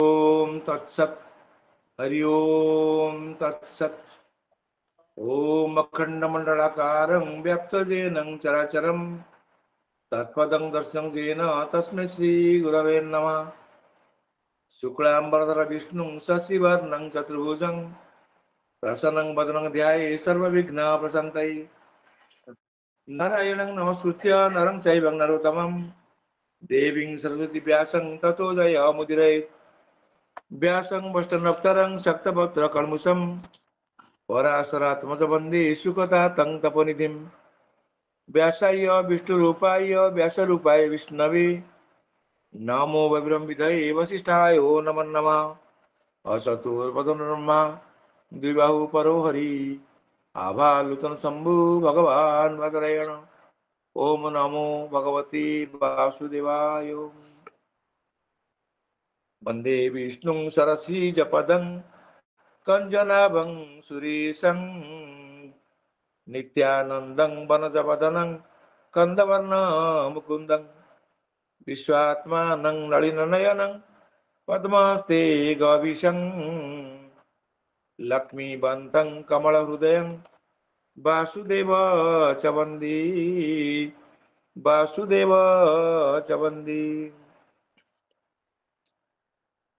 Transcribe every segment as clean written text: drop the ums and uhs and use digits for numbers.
ओम तत्सत। हरि ओम तत्सत। ओम अखंडमंडलाकारं व्याप्तजेन चराचरं तत्पदं दर्शनं येन तस्मै श्रीगुरवे नमः। शुक्लांबरधरं विष्णुं शशिवर्णं चतुर्भुजं प्रसन्नं वदनं ध्यायेत् सर्वविघ्नोपशान्तये। नारायणं नमस्कृत्य नरं चैव नरोत्तमं देवीं सरस्वती व्यासं ततो जयमुदीरयेत्। व्यासं वष्टनप्तरं शक्तपत्रकल्मुषं पराशरात्मज वन्दे शुकतातं तपोनिधिं। व्यासाय विष्णुरूपाय व्यासरूपाय विष्णवे नमो वैब्रह्मविधये वसिष्ठाय नमो नमः। असतुर्वदनब्रह्मा द्विबाहु परो हरि आभालुतन शम्भु भगवान् वादरायण। ओम नमो भगवते वासुदेवाय। वन्दे विष्णुं सरसिजपदं कञ्जनाभं सुरेशं नित्यानन्दं वनजवदनं कन्दवर्णं मुकुन्दं विश्वात्मानं नलिननयनं पद्महस्ते गवीशं लक्ष्मीवन्तं कमलहृदयं वासुदेव च वन्दे वासुदेव च वन्दे।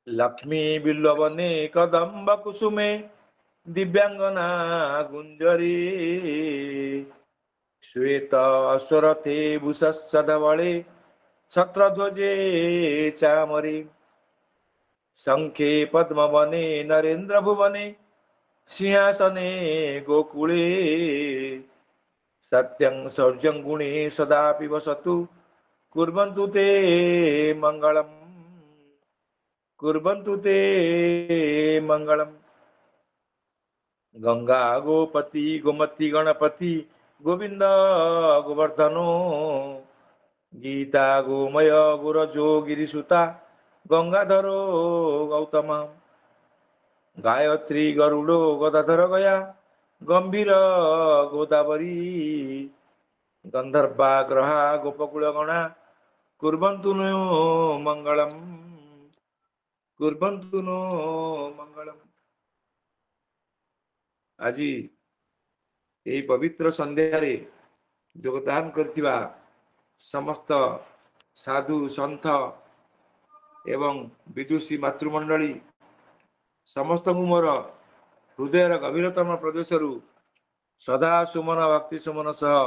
लक्ष्मी बिल्ववने कदम्ब कुसुमे दिव्यांगना गुंजरी श्वेत अश्वरथे भूषधवळे छत्रध्वजे चामरी शंखे पद्मवने नरेन्द्र भुवने सिंहासने गोकुले सत्यं सौर्यं गुणे सदापि वसतु कुर्वन्तु ते मंगलम् कुर्वन्तु ते मंगलम्। गंगा गोपति गोमती गणपति गोविंद गोवर्धनो गीता गोमय गुरजो गिरिसुता गंगाधरो गौतम गायत्री गरुड़ो गदाधर गया गंभीर गोदावरी गंधर्वा ग्रहा गोपकुल गणा कुर्वन्तु नो मंगलम् कुर्वन्तु नो मंगलम्। আজি এই पवित्र संध्यारे योगदान करथिबा समस्त साधु सन्थ एवं विदुषी मातृमंडली समस्त मोर हृदयर गभीरतम प्रदेशरु सदा सुमन भक्ति सुमन सह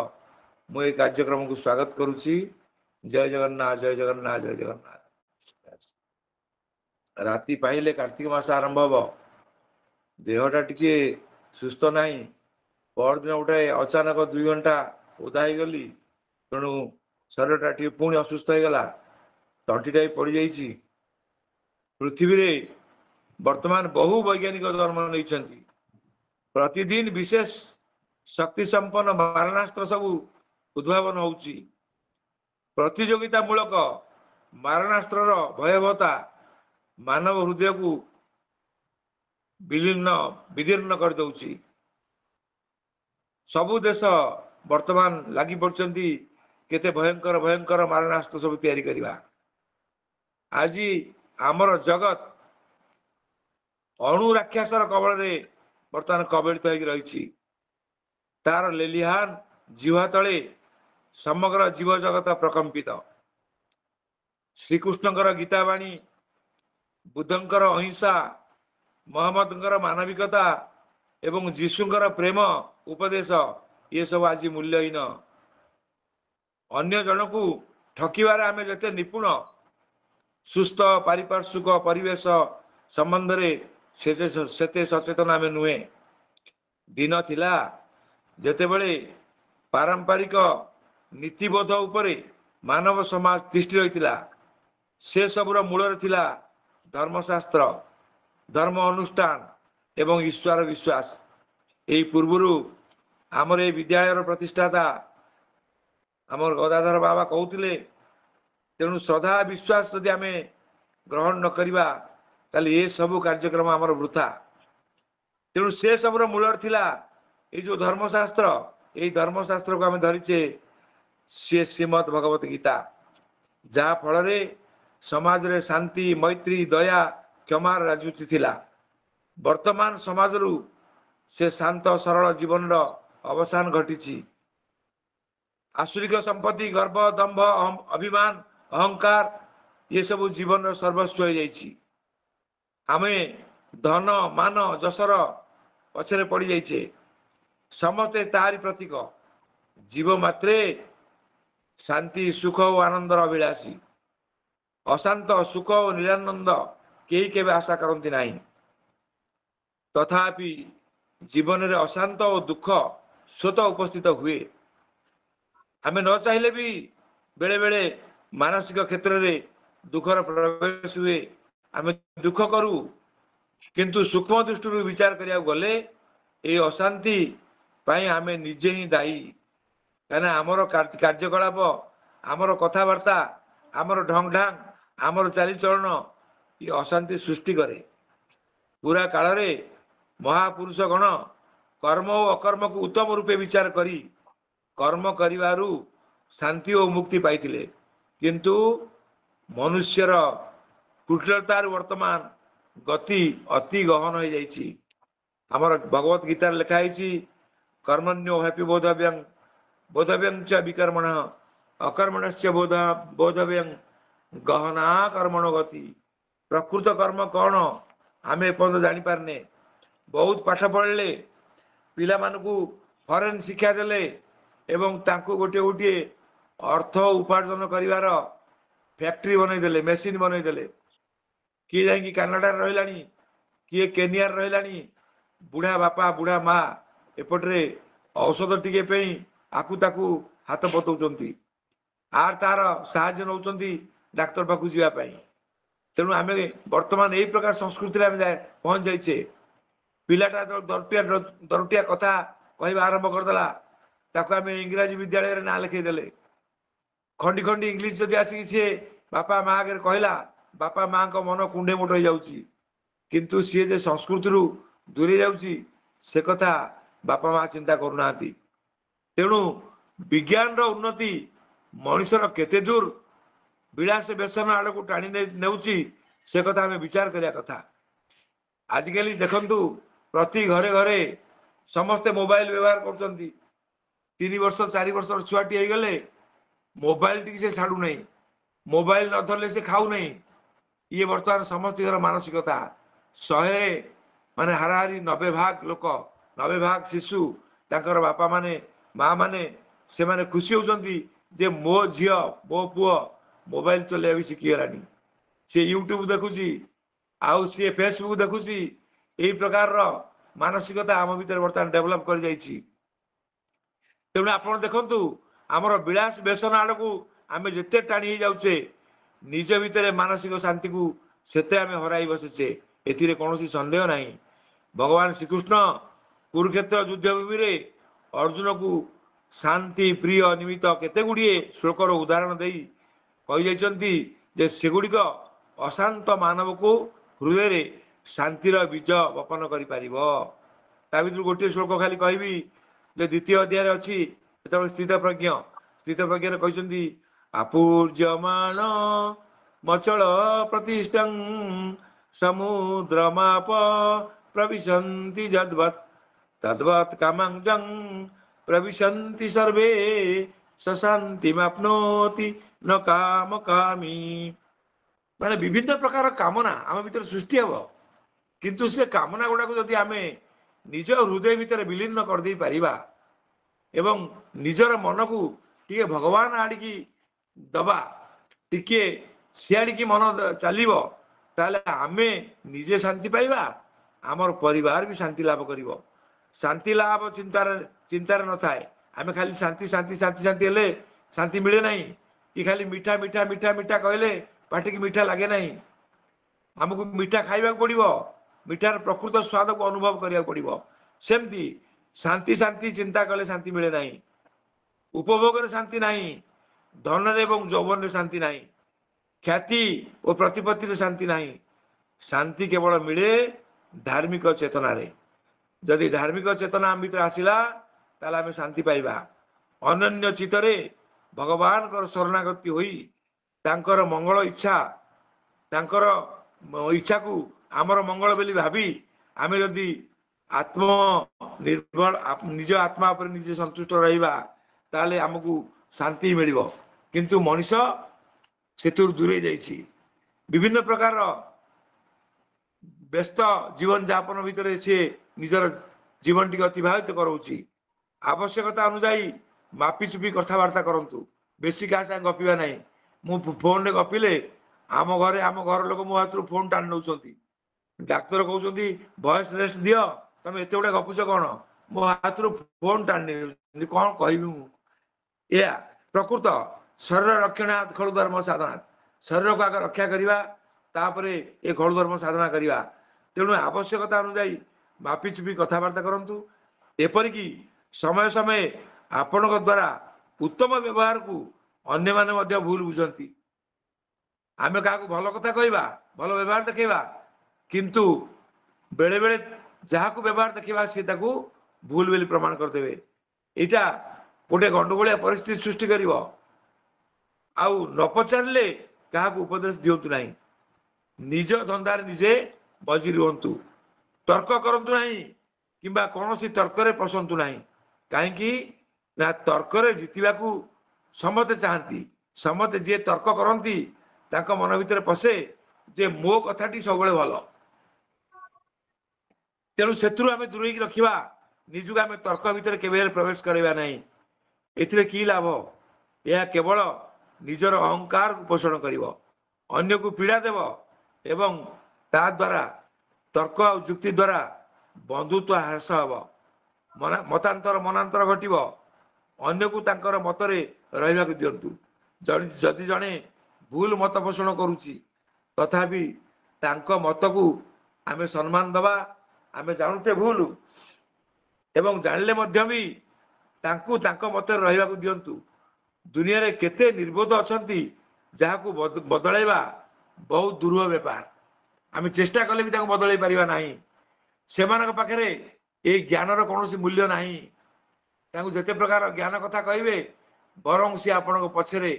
मु ए कार्यक्रम को स्वागत करुछि। जय जगन्नाथ जय जगन्नाथ जय जगन्नाथ। राति पाइले कार्तिक मास आरंभ हब। देहटा टिके सुस्थ नहीं। पर दिन गोटे अचानक 2 घंटा उदा गली तेणु शरीरटा टी पुणी असुस्थ हो गला। तंटीटा पड़ जाइए। पृथ्वी रे वर्तमान बहु वैज्ञानिक जन्म नहीं। प्रतिदिन विशेष शक्ति संपन्न मारणास्त्र सब उद्भावन होउची। प्रतियोगिता मूलक मारणास्त्र भयावहता मानव हृदय को विदीर्ण कर दउची। सबु देश वर्तमान लगी पड़छंती केते भयंकर भयंकर मारणास्त्र सब तैयारी करिवा। आज आमर जगत अणु राक्षसर कबल रे वर्तमान कबलित हो रही। तार लेलिहान जीवा तले समग्र जीव जगत प्रकंपित। श्रीकृष्णकर गीतावाणी बुद्धंकर अहिंसा मोहम्मदंकर मानविकता एवं जीशुंकर प्रेम उपदेश ये सब आज मूल्यहीन। अन्य जन को ठकिबार आमे जते निपुण सुस्थ पारिपार्श्विक परिवेश संबंध रे सेते सचेतन आमे नुहे। दिन थिला जेते बेले पारंपरिक नीतिबोध उपरे मानव समाज दृष्टि रही। से सबुर मूल थिला धर्मशास्त्र धर्म अनुष्ठान एवं ईश्वर विश्वास। यही पूर्वरु आमर ए विद्यालय प्रतिष्ठाता आमर गदाधर बाबा कहते तेणु श्रद्धा विश्वास जदि आम ग्रहण न करिबा ताले ये सब कार्यक्रम आमर वृथा। तेणु से सबुर मूल थिला ये जो धर्मशास्त्र यही धर्मशास्त्र को आम धरीचे सी श्रीमद भगवत गीता। जहा फल समाज रे शांति मैत्री दया क्षमार राजनीति थिला। वर्तमान समाजरू से शांत सरल जीवन अवसान घटी। आसुरिक संपत्ति, गर्व, दंभ, अभिमान, अहंकार ये सब जीवन सर्वस्व हो जाइए। आमे धन मान जसर पछरे पड़ी जाइए। समस्ते तारी प्रतीक। जीव मात्रे शांति सुख और आनंदर अभिलाषी। अशांत सुख और निरानंद केही केबे आशा करती नहीं। तथापि जीवन में अशांत और दुख स्वतः उपस्थित हुए। आमे न चाहिए भी बेले बेले मानसिक क्षेत्र में दुखर प्रवेश हुए। आमे दुख करू, किंतु सूक्ष्म दृष्टि विचार करिया गले ये अशांति पाई आमे निजे ही दायी। कहना आमर कार्यकलाप, आमर कथबार्ता, आमर ढंग ढांग, आमर चालीचलन ये अशांति सृष्टि करे। पूरा काल रे महापुरुष गण कर्म और अकर्म को उत्तम रूपे विचार करी कर्म करिवारु शांति और मुक्ति पाइथिले। किंतु मनुष्यर कुटिलतार वर्तमान गति अति गहन हो जाइछि। हमर भगवत गीता लिखा है कर्मण्यो हैप्पी बोधव्यं बोधव्यं च विकर्मणः अकर्मणस्य बोधव्यं गहना कर्मणो गति। प्रकृत कर्म कौन आमे पर्यंत जानी पारने। बहुत पाठ पढ़ले, पिला मानकू फरेन शिक्षा देले एवं तांको गोटे गोटे अर्थ उपार्जन करिवार फैक्ट्री बनई देले, मेसीन बनई देले। किए जाइए कानाडा रही, किए केनिया रही। बुढ़ा बापा बुढ़ा माँ एपटे औषध टिके आकु ताकू हाथ पतौଛନ୍ତି। आर तार साहाଯ୍य नौଛନ୍ତି डाक्तर पाखु जावाई। तेणु आम वर्तमान यही प्रकार संस्कृति पहुंच जाइए। पिलाटा दरटिया कथा कहवा आरंभ करदेला, ताको आम इंग्राजी विद्यालय ना लिखेदेले। खंडी खंडी इंग्लीश जदि आसिक सी बापा माँ आगे कहला, बापा माँ को मन कुंडे मोट हो जाउची। किंतु सी जे संस्कृति दूरे जाउची से कथा बापा माँ चिंता करूना। तेणु विज्ञान उन्नति मनुष्यर केते दूर विलास व्यसन आड़ को टाणी नेउची से कथा हमें विचार करिया कथा। आजिकल देखंतु प्रति घरे घरे समस्ते मोबाइल व्यवहार करछंती। 3 वर्ष 4 वर्ष छुआटी हो गले मोबाइल टी से छाड़ू नहीं, मोबाइल न धरले से खाऊ नहीं। ये वर्तमान समस्त मानसिकता। 100 माने हाराहारी 90 भाग लोक, 90 भाग शिशु तांकर बापा माने माँ माने से माने खुशी होउछंती जे मो झियो मो पुओ मोबाइल चलेबी शिखीगलानी। सी यूट्यूब देखुची, आउ सी फेसबुक देखुची। यही प्रकार मानसिकता आम भीतर बर्तमान डेभलप कर जाइछि। तेणु आपण देखंतु आमर विलास व्यसन आड़ को आम जिते टाणी हो जाऊे निज भितर मानसिक शांति को सेते आम हराई बसीचे। एथिरे कौनसी संदेह नहीं। भगवान श्रीकृष्ण कुरुक्षेत्र युद्ध भूमि रे अर्जुन को शांति प्रिय निमित्त केते गुड़िए श्लोकर उदाहरण दे कही सेगुड़िक अशांत मानव को हृदय रे शांतिर बीज वपन कर गोटे श्लोक खाली कहबी जो द्वितीय अध्याय अच्छी जो स्थित प्रज्ञ कहते आपूर्यमाण मचल प्रतिष्ठं समुद्रमाप प्रविशन्ति जद्वत् तद्वत् कामंजं प्रविशन्ति सर्वे सशांतिमाप्नोति न काम कामी। माने विभिन्न प्रकार कामना आम भीतर सृष्टि हम, किंतु से कामना गुड़ाक जदि आम निज हृदय भितर विलीन कर दे पारिबा एवं निजर मन को टे भगवान आड़िकी दबा टिके सियाड़िकी मन चलो ताले आमे निजे शांति पाइबा, आमर परिवार भी शांति लाभ करिवो। शांति लाभ चिंतार न थाए। आमे खाली शांति शांति शांति शांति हेले शांति मिले नहीं कि खाली मीठा मीठा मीठा मीठा कहले पाटी की मीठा लगे नहीं। आमको मीठा खाइबा पड़िवो, मीठार प्रकृत स्वाद को अनुभव करिया पड़िवो। सेमती शांति शांति चिंता कले शांति मिले नहीं, उपभोग रे शांति नहीं, धन रे एवं यौवन रे शांति नहीं, ख्याति और प्रतिपत्ति रे शांति नहीं। शांति केवल मिले धार्मिक चेतना रे। जदि धार्मिक चेतना आम भीतर आसिला ताले आमे शांति पाइबा। अनन्य चित्तरे भगवान शरणागति होई तांकर मंगल इच्छा तांकर इच्छा को आमर मंगल बोली भावी आम जदि आत्म निर्भर निज आत्मा पर निजे संतुष्ट रहिबा ताले हमकु शांति मिलिबो किंतु मनुष्य सेतुर दूरे जाइछि विभिन्न प्रकार व्यस्त जीवन यापन भितर सी निजर जीवन टी अतिबाहित करोछि आवश्यकता अनुसार मापिचुपी कथबार्ता करंतु बेसी क्या संग गपिबा नहीं मु फोन रे गपिले आम घर लोक मो हाथ फोन टाणी नौଛନ୍ତି डाक्तर कहउଛନ୍ତି वॉइस रेस्ट दियो तुम एते गुडा गपुछ कौन मो हाथ फोन टाणी कौन कहबी मु या प्रकृत शरीर रक्षणार्थ खलु धर्म साधना शरीर को आगे रक्षा करवा तापर ये खलु धर्म साधना करवा तेणु आवश्यकता अनुसार मापिचुपी कथबार्ता करंतु एपरिक समय समय आपण द्वारा उत्तम व्यवहार को अन्य माने भूल बुझंती आमे क्या भल कथा कहवा भल व्यवहार देखा किंतु बेले बेले जहाँ को व्यवहार देखा सी भूल बोली प्रमाण करदे यहाँ गोटे गंडगोलिया परिस्थिति सृष्टि कर न पचारे क्या उपदेश दिंतु ना निज धंदार निजे बजी रुहतु तर्क करतु ना कि कौन तर्क पसंतु ना कहीं ना तर्क जितवा समते चाहती समते जी तर्क करती मन भर पशे जे मो कथाटी सब भल तेणु से दूरे रखा निजुक आम तर्क भितर केवल प्रवेश करवा ना एथिरे की लाभ यह केवल निजर अहंकार को पोषण कर अन्य को पीड़ा देव एवं ता द्वारा तर्क और जुक्ति द्वारा बंधुत्व ह्रास हम मतांतर मनांतर घटव अन्य को तांकर मतरे रहा दिंतु जदि जड़े भूल मत पोषण करुच्ची तथापि तांको मत को आम सम्मान दबा आम जानूचे भूल एवं जानले भी तांको तांको मत रहा दिंतु दुनिया रे केते निर्बोध अछंती जहाँ को बदलैबा बहुत दुर्लभ व्यापार आम चेष्टा कले भी बदल पारिबा नाही सेमानक पाखरे ए ज्ञानर कौन मूल्य नाही जेते प्रकार ज्ञान कथा कहे बरं सी आपण पछरे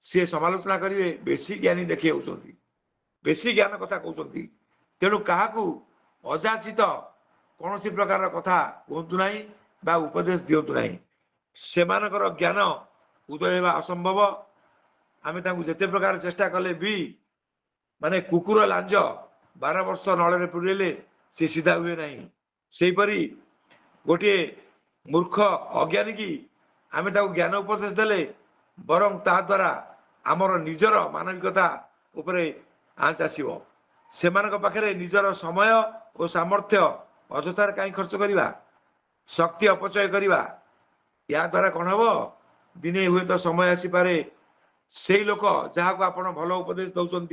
सी समालोचना करेंगे बेसी ज्ञानी देखे बेसी ज्ञान कथा कहते तेणु क्या अजाचित कौन सी प्रकार कथा कहतु ना बा उपदेश दिंतु ना सेमानकर ज्ञान उदय होगा असंभव आम जिते प्रकार चेष्टा कले भी माने कुकुर लांज 12 वर्ष नल पुरेले सी सीधा हुए ना सेपरी गोटे मूर्ख अज्ञानी की आम ज्ञान उपदेश देले बरं ता द्वारा आमर निजर मानविकता उपरे आँच आसव से पाखे निजर समय और सामर्थ्य अजथार कहीं खर्च करवा शक्ति अपचय करवा या द्वारा कौन हम दिने हुए तो समय आसीपे से लोक जहाँ को आप भल उपदेश दौरान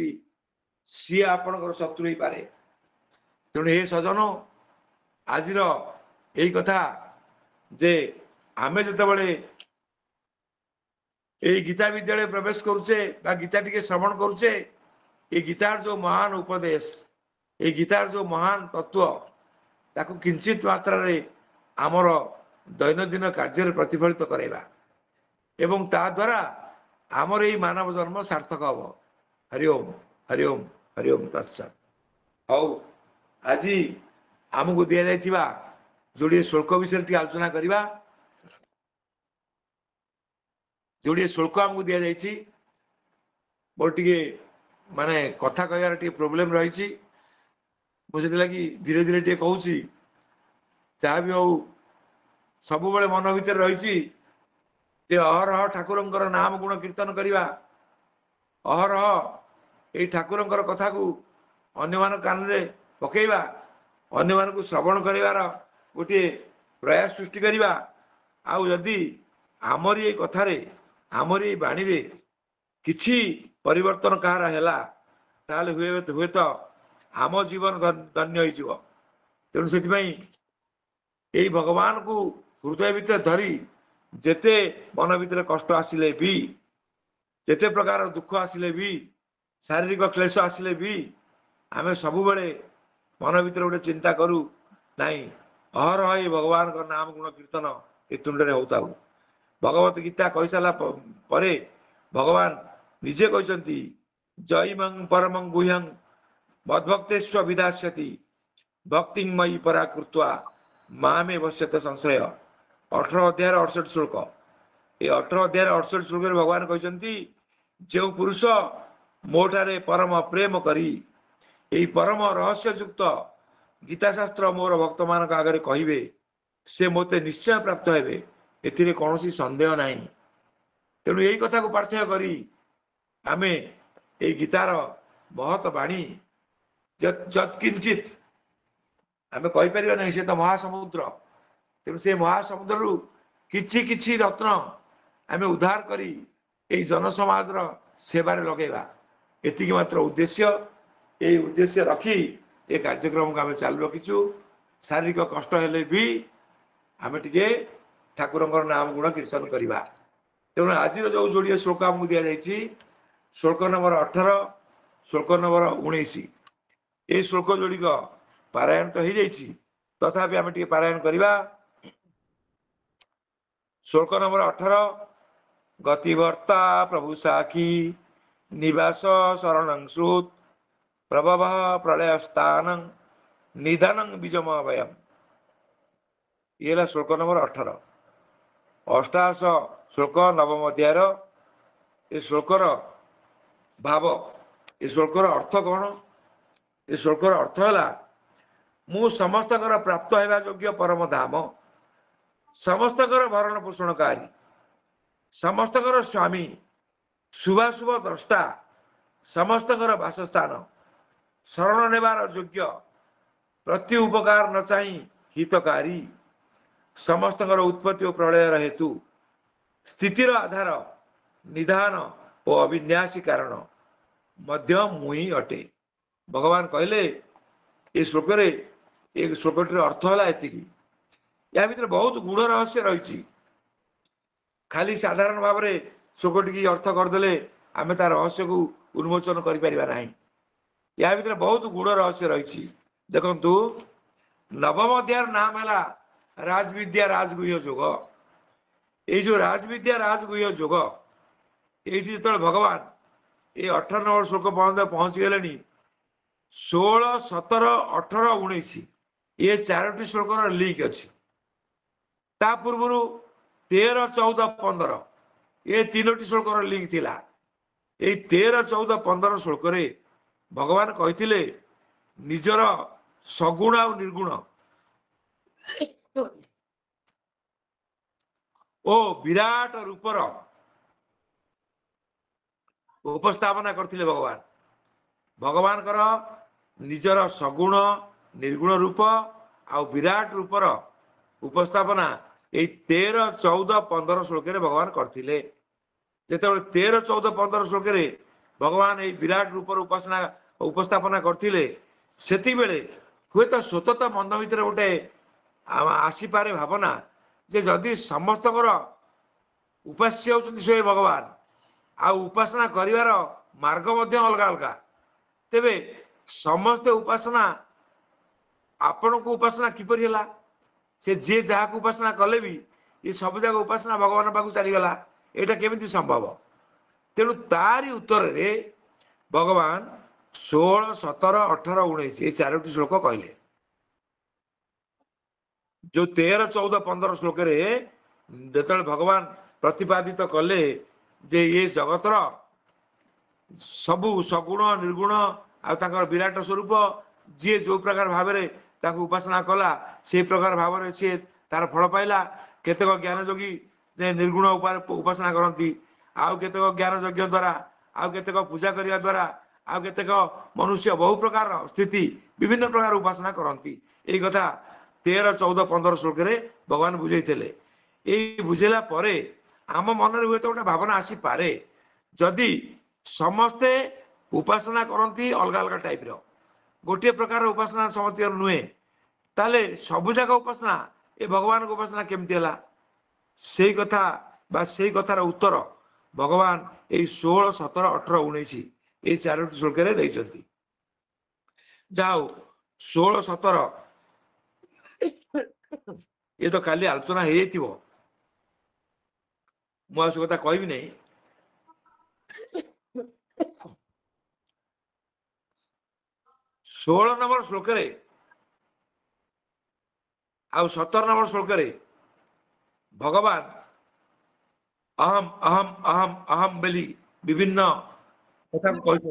सी आपण शत्रु ही पारे तेणु हे सजन आज यही कथा जे आमे जिते बड़े ये गीता विद्यालय प्रवेश करुचे गीता टी श्रवण करुचे ये गीतार जो महान उपदेश ये गीतार जो महान तत्व ताकू किंचित मात्रा रे आमर दैनंदिन कार्य प्रतिफलित कराइबा एवं ता द्वारा आमर ये मानव जन्म सार्थक हम हरिओम हरिओम हरिओम तत्सत हौ आज आमको दि जाइथिबा जोड़े शुल्क विषय टी आलोचना करवा जोड़े शुल्क आमको दि जाइए मोर टे माने कथा कहार टे प्रोब्लेम रही मुझे लगी धीरे धीरे टे कहूँ जहाँ भी हो सब मन भर रही अहरह ठाकुर नाम गुण कीर्तन करवा अहरह ये ठाकुर कथा को अन्य मान कान में पकेवा अन्य मान श्रवण करार गोटे प्रयास सृष्टि करवा आदि आमर ये कथारे आमर ये बाणी रे किछि परिवर्तन कहार है हुए तो आम जीवन धन्य हो तेणु से यही भगवान को हृदय भीतर धरी जेते मन भीतर कष्ट आसिले भी जेते प्रकार दुख आसिले भी शारीरिक क्लेश आसिले भी आमे सबु बेले मन भीतर गोटे चिंता करू नाई अहरह ये भगवान का नाम गुण कीर्तन ये तुंडे होता भगवत गीता कही सारा परे भगवान निजे कहते जयमं परमं गुह्यं मद्भक्तेष्व विदास्यति भक्तिमयी परा कृत्वा मामे वश्यत संशय। 18 अध्याय 68 श्लोक। ये 18 अध्याय 68 श्लोक भगवान कहते जो पुरुष मोठारे परम प्रेम करी यही परम रहस्य युक्त गीता शास्त्र मोर भक्त मान आगे कहे से मते निश्चय प्राप्त हेबे एथिरे कौनसी संदेह नहीं। तेणु यही कथा को पार्थक्य करी आमे ये गीतार महत बाणी जत्किंचित आमे कहीपर ना से तो महासमुद्र। तेणु से महासमुद्र किछि किछि रत्न आमे उद्धार करी यही जनसमाज सेवार लगेगा एति मात्र उद्देश्य। यही उद्देश्य रखी ये कार्यक्रम को आम चालू रखीचु। शारीरिक कष्ट हेले भी आम टे ठाकुर नाम गुण कीर्तन करवा। तेणु आज जो जोड़े श्लोक आमको दि जाइए श्लोक नंबर 18 श्लोक नंबर 19 ये श्लोक जोड़िक पारायण तो हो जाइए तथापि आम टे पारायण करवा। श्लोक नंबर 18 गतिवर्ता प्रभु साखी निवास शरण श्रुत प्रभव प्रलय स्थान निधान बीजमभयम। ये श्लोक नंबर 18। अष्टाश श्लोक नवम अध्याय ये श्लोकर भाव ये श्लोकर अर्थ कौन? ये श्लोकर अर्थ है मु समस्त प्राप्त होगा योग्य परम धाम समस्त भरण पोषणकारी समस्त स्वामी शुभाशुभ द्रष्टा समस्त बासस्थान शरण नेबार योग्य प्रति उपकार न चाही हितकारी समस्त उत्पत्ति और प्रलयर हेतु स्थितिर आधार निधान और अविन्यासी कारण मध्य मुई अटे। भगवान कहले ये श्लोक एक श्लोकटर अर्थ है एतिकी। या भीतर बहुत गुण रहस्य रही खाली साधारण भाव में श्लोकटी अर्थ करदे आम तार रहस्य को उन्मोचन करा। या भीतर बहुत गुण रहस्य रही। देखु नवम अध्याय नाम है राजविद्या राजगुह्य जोग। ये जो राजविद्या राजगुह्य जोग ये जो भगवान ये 18 नंबर श्लोक पहुंची गले 16, 17, 18, 19 ये 4टी श्लोकर लिंक अच्छी। ता पूर्व 13, 14, 15 ये 3टी श्लोकर लिंक थिला। ये 13, 14, 15 श्लोक भगवान कहते निजर सगुण आ निर्गुण ओ विराट रूपर उपस्थापना करथिले। भगवान भगवान निजर सगुण निर्गुण रूप आ विराट रूपर उपस्थापना ये 13, 14, 15 श्लोक भगवान करथिले। जेतेबेले 13, 14, 15 श्लोक भगवान ये विराट रूपर उपासना उपस्थापना करथिले सेति बेले हुए तो स्वतः मन भीतर गोटे आसीपे भावना जे जदि समस्त उपास्य होउछन्ति से भगवान आ उपासना करिवार मार्ग मध्य अलग अलग तेबे समस्त उपासना आपण को उपासना किपर है से जे जहाँ को उपासना कले भी ये सब जगह उपासना भगवान पाक चलीगला यहाँ केमी संभव। तेणु तारी उत्तर रे भगवान 16, 17, 18, 19 ये 4टी श्लोक कहले। जो 13, 14, 15 श्लोक जो भगवान प्रतिपादित कले जे ये जगतर सबु सगुण निर्गुण आ विराट स्वरूप जी जो प्रकार भाव उपासना कला से प्रकार भाव सी तार फल पाइला। केतेक ज्ञान योगी निर्गुण उपासना करती आउ केतेक ज्ञान यज्ञ द्वारा आउ केतेक पूजा करने द्वारा आउ केतेक मनुष्य बहु प्रकार स्थिति विभिन्न प्रकार उपासना करती। यही कथा 13, 14, 15 श्लोक भगवान बुझे बुझेला परे आम मन हुए तो गोटे भावना आसीपे जदि समस्ते उपासना करती अलग अलग टाइप गोटे प्रकार उपासना समस्त नुहे ताले सबु जगह उपासना ये भगवान को उपासना केमती है से कथा बा से कथार उत्तर भगवान ये 16, 17, 18, 19 ये 4टी श्लोक देइछन्ति। जाओ 16, 17 ये तो काली आलोचना हो मुझे कथा कहबी नहीं। 16 नंबर श्लोक रे आ 17 नंबर श्लोक रे भगवान अहम अहम अहम अहम बेली विभिन्न कथा कहते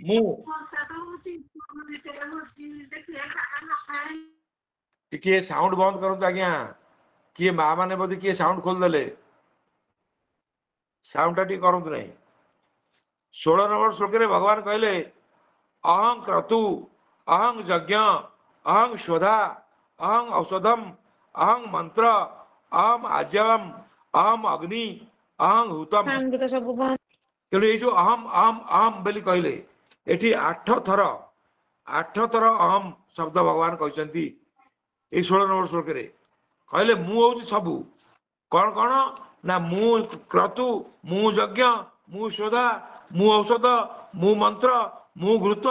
मु टिके साउंड बंद करंतु आज्ञा किए माँ माने बोधे किए साउंड खोल देले साउंड टी करंतु नहीं 16 नंबर श्लोक रे भगवान कहले अहं क्रतु अहं यज्ञ अहं शोधा अहं औषधम अहं मंत्र अहम आज्यवम अहम अग्नि अहं हुतम तेणु ये जो अहम अहम अहम बोली कहले एठी 8 थर अहम शब्द भगवान कहते ये 16 नंबर श्लोक रे कहले मु हूँ सबू कौन कौन ना मु क्रतु मु यज्ञ मु शोधा मु औषध मु मंत्र मु घृत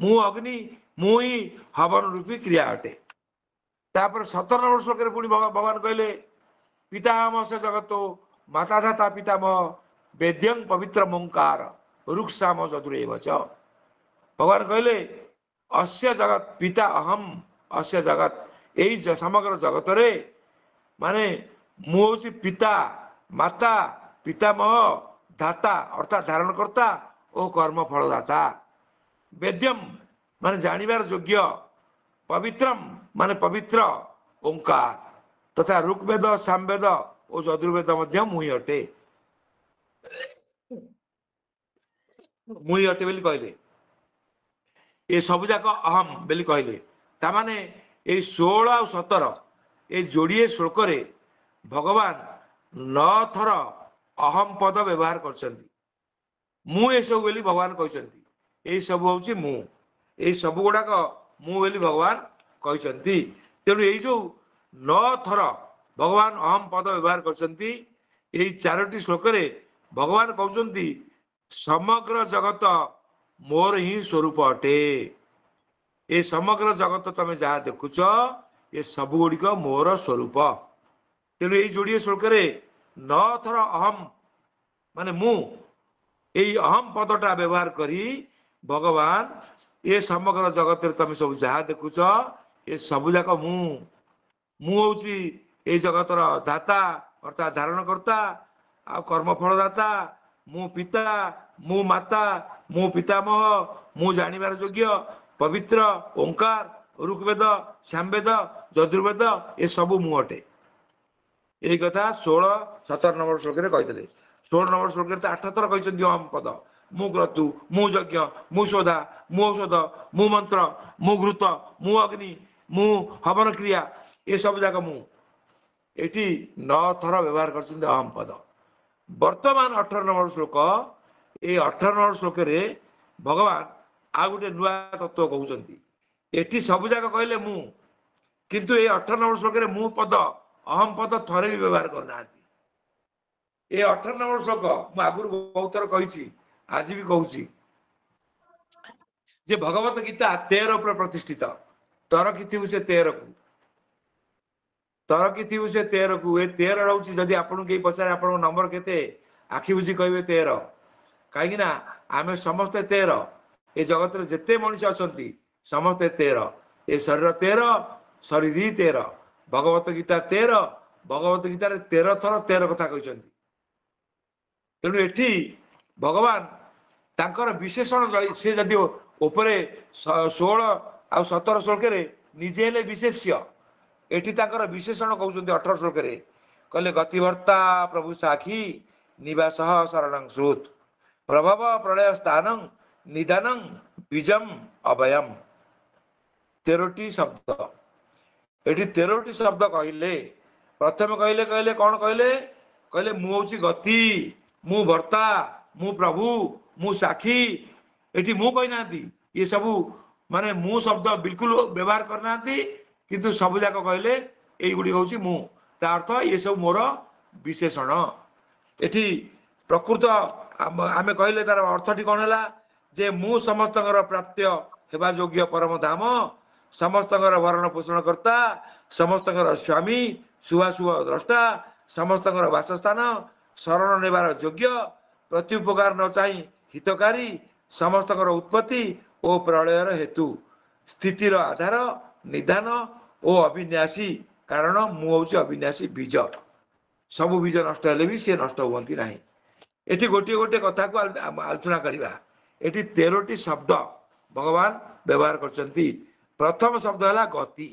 मु अग्नि मु ही हवन रूपी क्रिया अटे तापर 17 नंबर श्लोक रे पुणी भगवान कहले पितामह से जगतो माता धाता पितामह वेद्यं पवित्र मोंकार रुक्षाम चतुरेव च भगवान कहले अस्य जगत पिता अहम अस्य जगत यही समग्र जगत रे माने मु हूँ पिता माता पितामह धाता अर्थात धारणकर्ता और कर्म फलदाता वेद्यम माने जानिबार योग्य पवित्रम माने पवित्र ओंकार तथा ऋग्वेद सामवेद और यजुर्वेद मध्य मुई अटे मुई अटे बोली कहले ये सब जाक अहम बोली कहले तामाने ये 16 और 17 ये जोड़िए श्लोक रे भगवान 9 थर अहम पद व्यवहार कर मु ये सब बोली भगवान कहते ये सब हूँ मु ये सब गुड़ाक मु बोली भगवान कहते तेणु ये जो 9 थर भगवान अहम पद व्यवहार करछंती एई 4टी श्लोक रे भगवान कहउछंती समग्र जगत मोर ही स्वरूप अटे ए समग्र जगत तमे जहाँ देखुच ये सब गुड़िक मोर स्वरूप तेणु ये जोड़िए श्लोक रे 9 थर अहम माने मु यही अहम पदटा व्यवहार करी भगवान ये समग्र जगत रे तमे सब जहाँ देखुच ये सब जाक मु हूँ ये जगतर दाता अर्थात धारणकर्ता आ कर्मफलदाता मु पिता मु माता मु पितामह मु जानिबार योग्य पवित्र ओंकार ऋग्वेद सामवेद यजुर्वेद ये सब मु अटे यही कथा 16-17 नंबर श्लोक रे कहते 16 नंबर श्लोक रे 8 थर कहते अहम पद मु क्रतु मु यज्ञ मु शोधा मु औषध मु मंत्र मु घृत मु अग्नि मु हवन क्रिया ये सब जाक मु एटी 9 थर व्यवहार कर अहम पद वर्तमान 18 नंबर श्लोक ये 18 नंबर श्लोक रे भगवान आ गोटे नुआ तत्व कहउछंती एटी सब जाक कहले मु किंतु ये 18 नंबर श्लोक रे मु पद अहम पद थरे भी व्यवहार करना ये 18 नंबर श्लोक मु आगुर बहुत थर कही आज भी कहूँ जे भगवत गीता 13 पर प्रतिष्ठित तर कि से 13 को तर कि से 13 को 13 रोचे जदि आपन के पचारे आप नंबर केते आखि बुझी कहे 13 कहीं आम समस्ते 13 ये जगत रे जेते मनुष्य अछंती समस्ते 13 ये शरीर 13 शरीर 13 भगवत गीता 13 भगवत गीता रे 13 थर 13 कथा कहते तेणु एठी भगवान तांकर विशेषण से जदि उपरे 16 आ 17 श्लोक रे निजे हेले विशेष्य एठी तांकर विशेषण कहउछन्ती 18 श्लोक रे कहले गतिभर्ता प्रभु साखी निवास शरणं श्रुत प्रभव प्रलय स्थानं निदानं बीजम अभयम 13टी शब्द एठी 13टी शब्द कहले प्रथम कहले कहले कौन कहले कहले मु होची गति मु भर्ता मु प्रभु मु साखी एठी मु कहि नांती ये सब माने मु शब्द बिल्कुल व्यवहार करना किंतु सब जाक कहले यही गुड़ी हूँ मु ता अर्थ ये सब मोर विशेषण एठी प्रकृत आमे कहले तार अर्थटी कौन है जे मु समस्त प्राप्य हेबा योग्य परम धाम समस्त भरण पोषण करता समस्त स्वामी शुभाशुभ द्रष्टा समस्त बासस्थान शरण नेबार योग्य प्रत्युपकार न चाही हितकारी समस्त उत्पत्ति ଓ ପ୍ରଳୟର ହେତୁ, ସ୍ଥିତିର ଆଧାର, ନିଧାନ ଓ ଅବିନ୍ୟାସୀ କାରଣ। ମୁଁ ହେଉଛି ଅବିନ୍ୟାସୀ ବୀଜ। ସବୁ ବୀଜ ନଷ୍ଟ ହେଲେ ବି ସେ ନଷ୍ଟ ହୁଅନ୍ତି ନାହିଁ। ଏଠି ଗୋଟିଏ ଗୋଟିଏ କଥାକୁ ଆଲୋଚନା କରିବା। ଏଠି 13ଟି ଶବ୍ଦ ଭଗବାନ ବ୍ୟବହାର କରିଛନ୍ତି। ପ୍ରଥମ ଶବ୍ଦ ହେଲା ଗତି।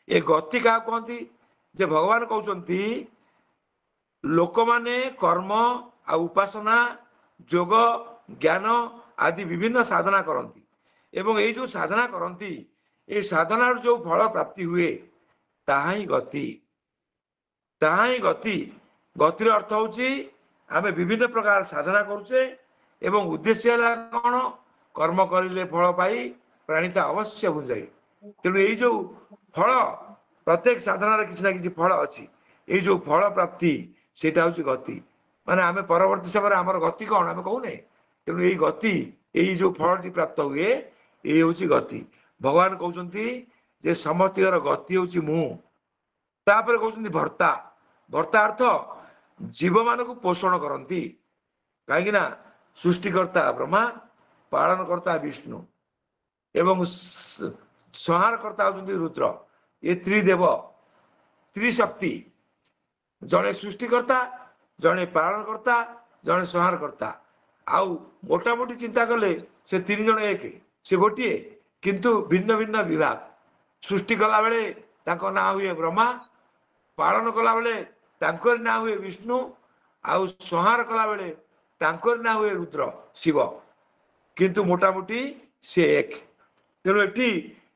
ଏ ଗତି କାହାକୁ କହନ୍ତି? ଯେ ଭଗବାନ କହୁଛନ୍ତି ଲୋକମାନେ କର୍ମ ଆଉ ଉପାସନା, ଯୋଗ, ଜ୍ଞାନ ଆଦି ବିଭିନ୍ନ ସାଧନା କରନ୍ତି ଏବଂ ଏଇ ଯେଉଁ ସାଧନା କରନ୍ତି, এই ସାଧନାର ଯେଉଁ ଫଳ ପ୍ରାପ୍ତି ହୁଏ ତାହା ହିଁ ଗତି। ତାହା ହିଁ ଗତି। ଗତିର ଅର୍ଥ ହେଉଛି ଆମେ ବିଭିନ୍ନ ପ୍ରକାର ସାଧନା କରୁଛେ ଏବଂ ଉଦ୍ଦେଶ୍ୟ ହେଲା କ'ଣ? କର୍ମ କରିଲେ ଫଳ ପାଇ ପ୍ରାଣୀତା ଅବଶ୍ୟ ବୁଝାଇ। ତେଣୁ ଏଇ ଯେଉଁ ଫଳ, ପ୍ରତ୍ୟେକ ସାଧନାରେ କିଛି ନା କିଛି ଫଳ ଅଛି। ଏଇ ଯେଉଁ ଫଳ ପ୍ରାପ୍ତି ସେଇଟା ହେଉଛି ଗତି। ମାନେ ଆମେ ପରବର୍ତ୍ତୀ ସମୟରେ ଆମର ଗତି କ'ଣ ଆମେ କହୁନେ। ତେଣୁ ଏଇ ଗତି, ଏଇ ଯେଉଁ ଫଳଟି ପ୍ରାପ୍ତ ହୁଏ, ଏଇ ହେଉଛି ଗତି। ଭଗବାନ କହୁଛନ୍ତି ଯେ ସମସ୍ତଙ୍କର ଗତି ହେଉଛି ମୁଁ। ତାପରେ କହୁଛନ୍ତି ଭର୍ତ୍ତା। ଭର୍ତ୍ତା ଅର୍ଥ ଜୀବମାନଙ୍କୁ ପୋଷଣ କରନ୍ତି। କାହିଁକି ନା ସୃଷ୍ଟିକର୍ତ୍ତା ବ୍ରହ୍ମା, ପାଳନକର୍ତ୍ତା ବିଷ୍ଣୁ ଏବଂ ସଂହାରକର୍ତ୍ତା ହେଉଛନ୍ତି ରୁଦ୍ର। ଏ ତ୍ରିଦେବ, ତ୍ରିଶକ୍ତି, ଜଣେ ସୃଷ୍ଟିକର୍ତ୍ତା, ଜଣେ ପାଳନକର୍ତ୍ତା, ଜଣେ ସଂହାରକର୍ତ୍ତା। ଆଉ ମୋଟାମୋଟି ଚିନ୍ତା କଲେ ସେ ତିନି ଜଣ ଏକ, ସେ ଗୋଟିଏ, କିନ୍ତୁ ଭିନ୍ନ ଭିନ୍ନ ବିଭାଗ। ସୃଷ୍ଟି କଲାବେଳେ ତାଙ୍କ ନାଁ ହୁଏ ବ୍ରହ୍ମା, ପାଳନ କଲାବେଳେ ତାଙ୍କରି ନାଁ ହୁଏ ବିଷ୍ଣୁ, ଆଉ ସଂହାର କଲାବେଳେ ତାଙ୍କରି ନାଁ ହୁଏ ରୁଦ୍ର, ଶିବ। କିନ୍ତୁ ମୋଟାମୋଟି ସେ ଏକ। ତେଣୁ ଏଠି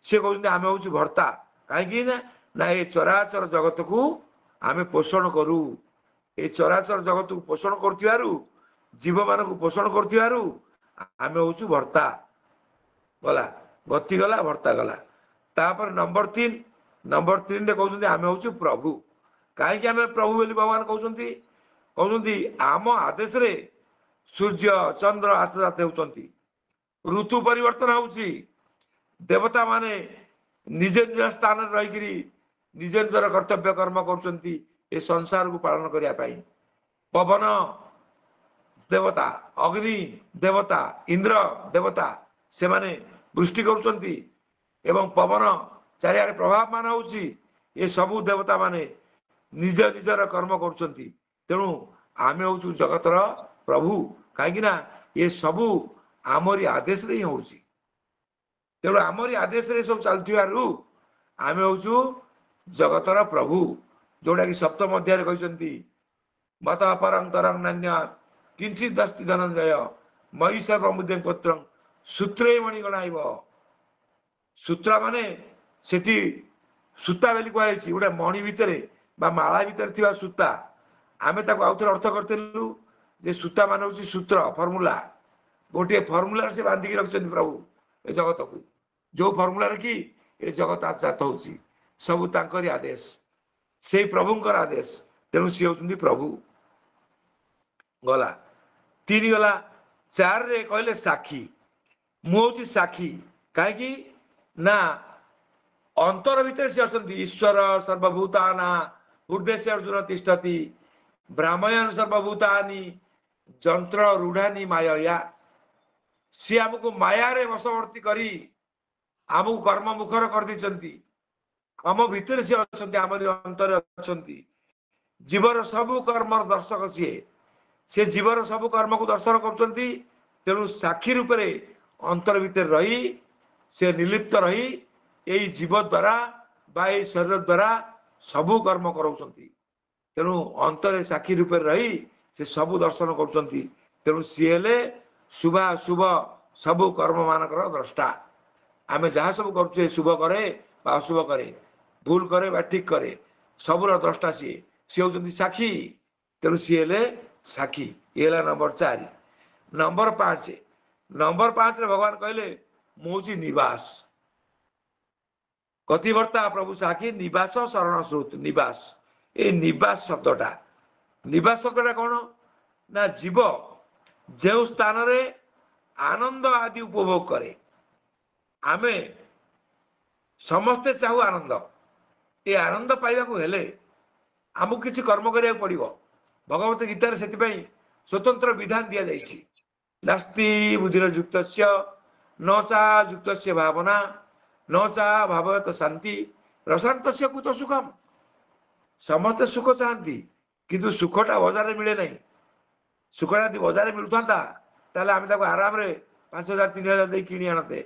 ସେ କହୁଛନ୍ତି ଆମେ ହଉଛି ଭର୍ତ୍ତା। କାହିଁକି ନା ଏ ଚରାଚର ଜଗତକୁ ଆମେ ପୋଷଣ କରୁ। ଏ ଚରାଚର ଜଗତକୁ ପୋଷଣ କରୁଥିବାରୁ, ଜୀବମାନଙ୍କୁ ପୋଷଣ କରୁଥିବାରୁ ଆମେ ହଉଛୁ ଭର୍ତ୍ତା। ଗଲା, ଗତି ଗଲା, ଭର୍ତ୍ତା ଗଲା। ତାପରେ ନମ୍ବର 3, ନମ୍ବର 3ରେ କହୁଛନ୍ତି ଆମେ ହଉଛୁ ପ୍ରଭୁ। କାହିଁକି ଆମେ ପ୍ରଭୁ ବୋଲି ଭଗବାନ କହୁଛନ୍ତି? କହୁଛନ୍ତି ଆମ ଆଦେଶରେ ସୂର୍ଯ୍ୟ ଚନ୍ଦ୍ର ଆତଜାତ ହେଉଛନ୍ତି, ଋତୁ ପରିବର୍ତ୍ତନ ହେଉଛି, ଦେବତା ମାନେ ନିଜ ନିଜ ସ୍ଥାନରେ ରହିକରି ନିଜ ନିଜର କର୍ତ୍ତବ୍ୟ କର୍ମ କରୁଛନ୍ତି ଏ ସଂସାରକୁ ପାଳନ କରିବା ପାଇଁ। ପବନ ଦେବତା, ଅଗ୍ନି ଦେବତା, ଇନ୍ଦ୍ର ଦେବତା, ସେମାନେ ବୃଷ୍ଟି କରୁଛନ୍ତି ଏବଂ ପବନ ଚାରିଆଡ଼େ ପ୍ରଭାବମାନ ହେଉଛି। ଏ ସବୁ ଦେବତା ମାନେ ନିଜ ନିଜର କର୍ମ କରୁଛନ୍ତି। ତେଣୁ ଆମେ ହେଉଛୁ ଜଗତର ପ୍ରଭୁ। କାହିଁକି ନା ଏ ସବୁ ଆମରି ଆଦେଶରେ ହିଁ ହେଉଛି। ତେଣୁ ଆମରି ଆଦେଶରେ ସବୁ ଚାଲୁଥିବାରୁ ଆମେ ହେଉଛୁ ଜଗତର ପ୍ରଭୁ। ଯୋଉଟାକି ସପ୍ତମ ଅଧ୍ୟାୟରେ କହିଛନ୍ତି ମତ ପରଂ ତରଂ ନାନ୍ୟ କିଞ୍ଚିତ୍ ଦସ୍ତି ଧନଞ୍ଜୟ ମୟି ସର୍ବମୁଦ୍ୟଂ ପତ୍ରଂ ସୂତ୍ରେ ମଣି ଗଣାଇବ। ସୂତ୍ର ମାନେ ସେଠି ସୂତା ବୋଲି କୁହାଯାଇଛି, ଗୋଟେ ମଣି ଭିତରେ ବା ମାଳା ଭିତରେ ଥିବା ସୂତା। ଆମେ ତାକୁ ଆଉଥରେ ଅର୍ଥ କରିଥିଲୁ ଯେ ସୂତା ମାନେ ହେଉଛି ସୂତ୍ର, ଫର୍ମୁଲା। ଗୋଟିଏ ଫର୍ମୁଲାରେ ସେ ବାନ୍ଧିକି ରଖିଛନ୍ତି ପ୍ରଭୁ ଏ ଜଗତକୁ। ଯୋଉ ଫର୍ମୁଲାରେ କି ଏ ଜଗତ ଆଜାତ ହେଉଛି, ସବୁ ତାଙ୍କରି ଆଦେଶ, ସେଇ ପ୍ରଭୁଙ୍କର ଆଦେଶ। ତେଣୁ ସିଏ ହେଉଛନ୍ତି ପ୍ରଭୁ। ଗଲା 3 ଗଲା। 4ରେ କହିଲେ ସାକ୍ଷୀ। ମୁଁ ହେଉଛି ସାକ୍ଷୀ। କାହିଁକି ନା ଅନ୍ତର ଭିତରେ ସେ ଅଛନ୍ତି। ଈଶ୍ୱର ସର୍ବଭୂତାନା ହୃଦୟ ଅର୍ଜୁନ ତିଷ୍ଠତି ବ୍ରାହ୍ମୟନ ସର୍ବଭୂତାନି ଯନ୍ତ୍ର ରୂଢାନି ମାୟା। ସିଏ ଆମକୁ ମାୟାରେ ବଶବର୍ତ୍ତୀ କରି ଆମକୁ କର୍ମ ମୁଖର କରିଦେଇଛନ୍ତି। ଆମ ଭିତରେ ସିଏ ଅଛନ୍ତି, ଆମରି ଅନ୍ତରରେ ଅଛନ୍ତି। ଜୀବର ସବୁ କର୍ମର ଦର୍ଶକ ସିଏ। ସେ ଜୀବର ସବୁ କର୍ମକୁ ଦର୍ଶନ କରୁଛନ୍ତି। ତେଣୁ ସାକ୍ଷୀ ରୂପରେ ଅନ୍ତର ଭିତରେ ରହି ସେ ନିର୍ଲିପ୍ତ ରହି ଏଇ ଜୀବ ଦ୍ୱାରା ବା ଏଇ ଶରୀର ଦ୍ୱାରା ସବୁ କର୍ମ କରାଉଛନ୍ତି। ତେଣୁ ଅନ୍ତରେ ସାକ୍ଷୀ ରୂପରେ ରହି ସେ ସବୁ ଦର୍ଶନ କରୁଛନ୍ତି। ତେଣୁ ସିଏ ହେଲେ ଶୁଭାଶୁଭ ସବୁ କର୍ମ ମାନଙ୍କର ଦ୍ରଷ୍ଟା। ଆମେ ଯାହା ସବୁ କରୁଛେ, ଶୁଭ କରେ ବା ଅଶୁଭ କରେ, ଭୁଲ କରେ ବା ଠିକ କରେ, ସବୁର ଦ୍ରଷ୍ଟା ସିଏ। ସିଏ ହେଉଛନ୍ତି ସାକ୍ଷୀ। ତେଣୁ ସିଏ ହେଲେ ସାକ୍ଷୀ। ଇଏ ହେଲା ନମ୍ବର 4। ନମ୍ବର 5, ନମ୍ବର 5ରେ ଭଗବାନ କହିଲେ ମୁଁ ହେଉଛି ନିବାସ। କତିବର୍ତ୍ତା ପ୍ରଭୁ ସାକ୍ଷୀ ନିବାସ ଶରଣ ସ୍ରୋତ। ନିବାସ, এই ନିବାସ ଶବ୍ଦଟା, ନିବାସ ଶବ୍ଦଟା କ'ଣ ନା ଜୀବ ଯେଉଁ ସ୍ଥାନରେ ଆନନ୍ଦ ଆଦି ଉପଭୋଗ କରେ। ଆମେ ସମସ୍ତେ ଚାହୁ ଆନନ୍ଦ। ଏ ଆନନ୍ଦ ପାଇବାକୁ ହେଲେ ଆମକୁ କିଛି କର୍ମ କରିବାକୁ ପଡ଼ିବ। ଭଗବତ ଗୀତାରେ ସେଥିପାଇଁ ସ୍ୱତନ୍ତ୍ର ବିଧାନ ଦିଆଯାଇଛି। ନାସ୍ତି ବୁଦ୍ଧିର ଯୁକ୍ତସ୍ୟ न चाह युक्तस्य भावना न चाह भावत शांति रसान्तस्य कुत सुखम। समस्ते सुख चाहती किंतु सुखटा बजार मिले नहीं। सुखटा यदि बजार मिलुता आम आराम 5,000 3,000 दे कि आनते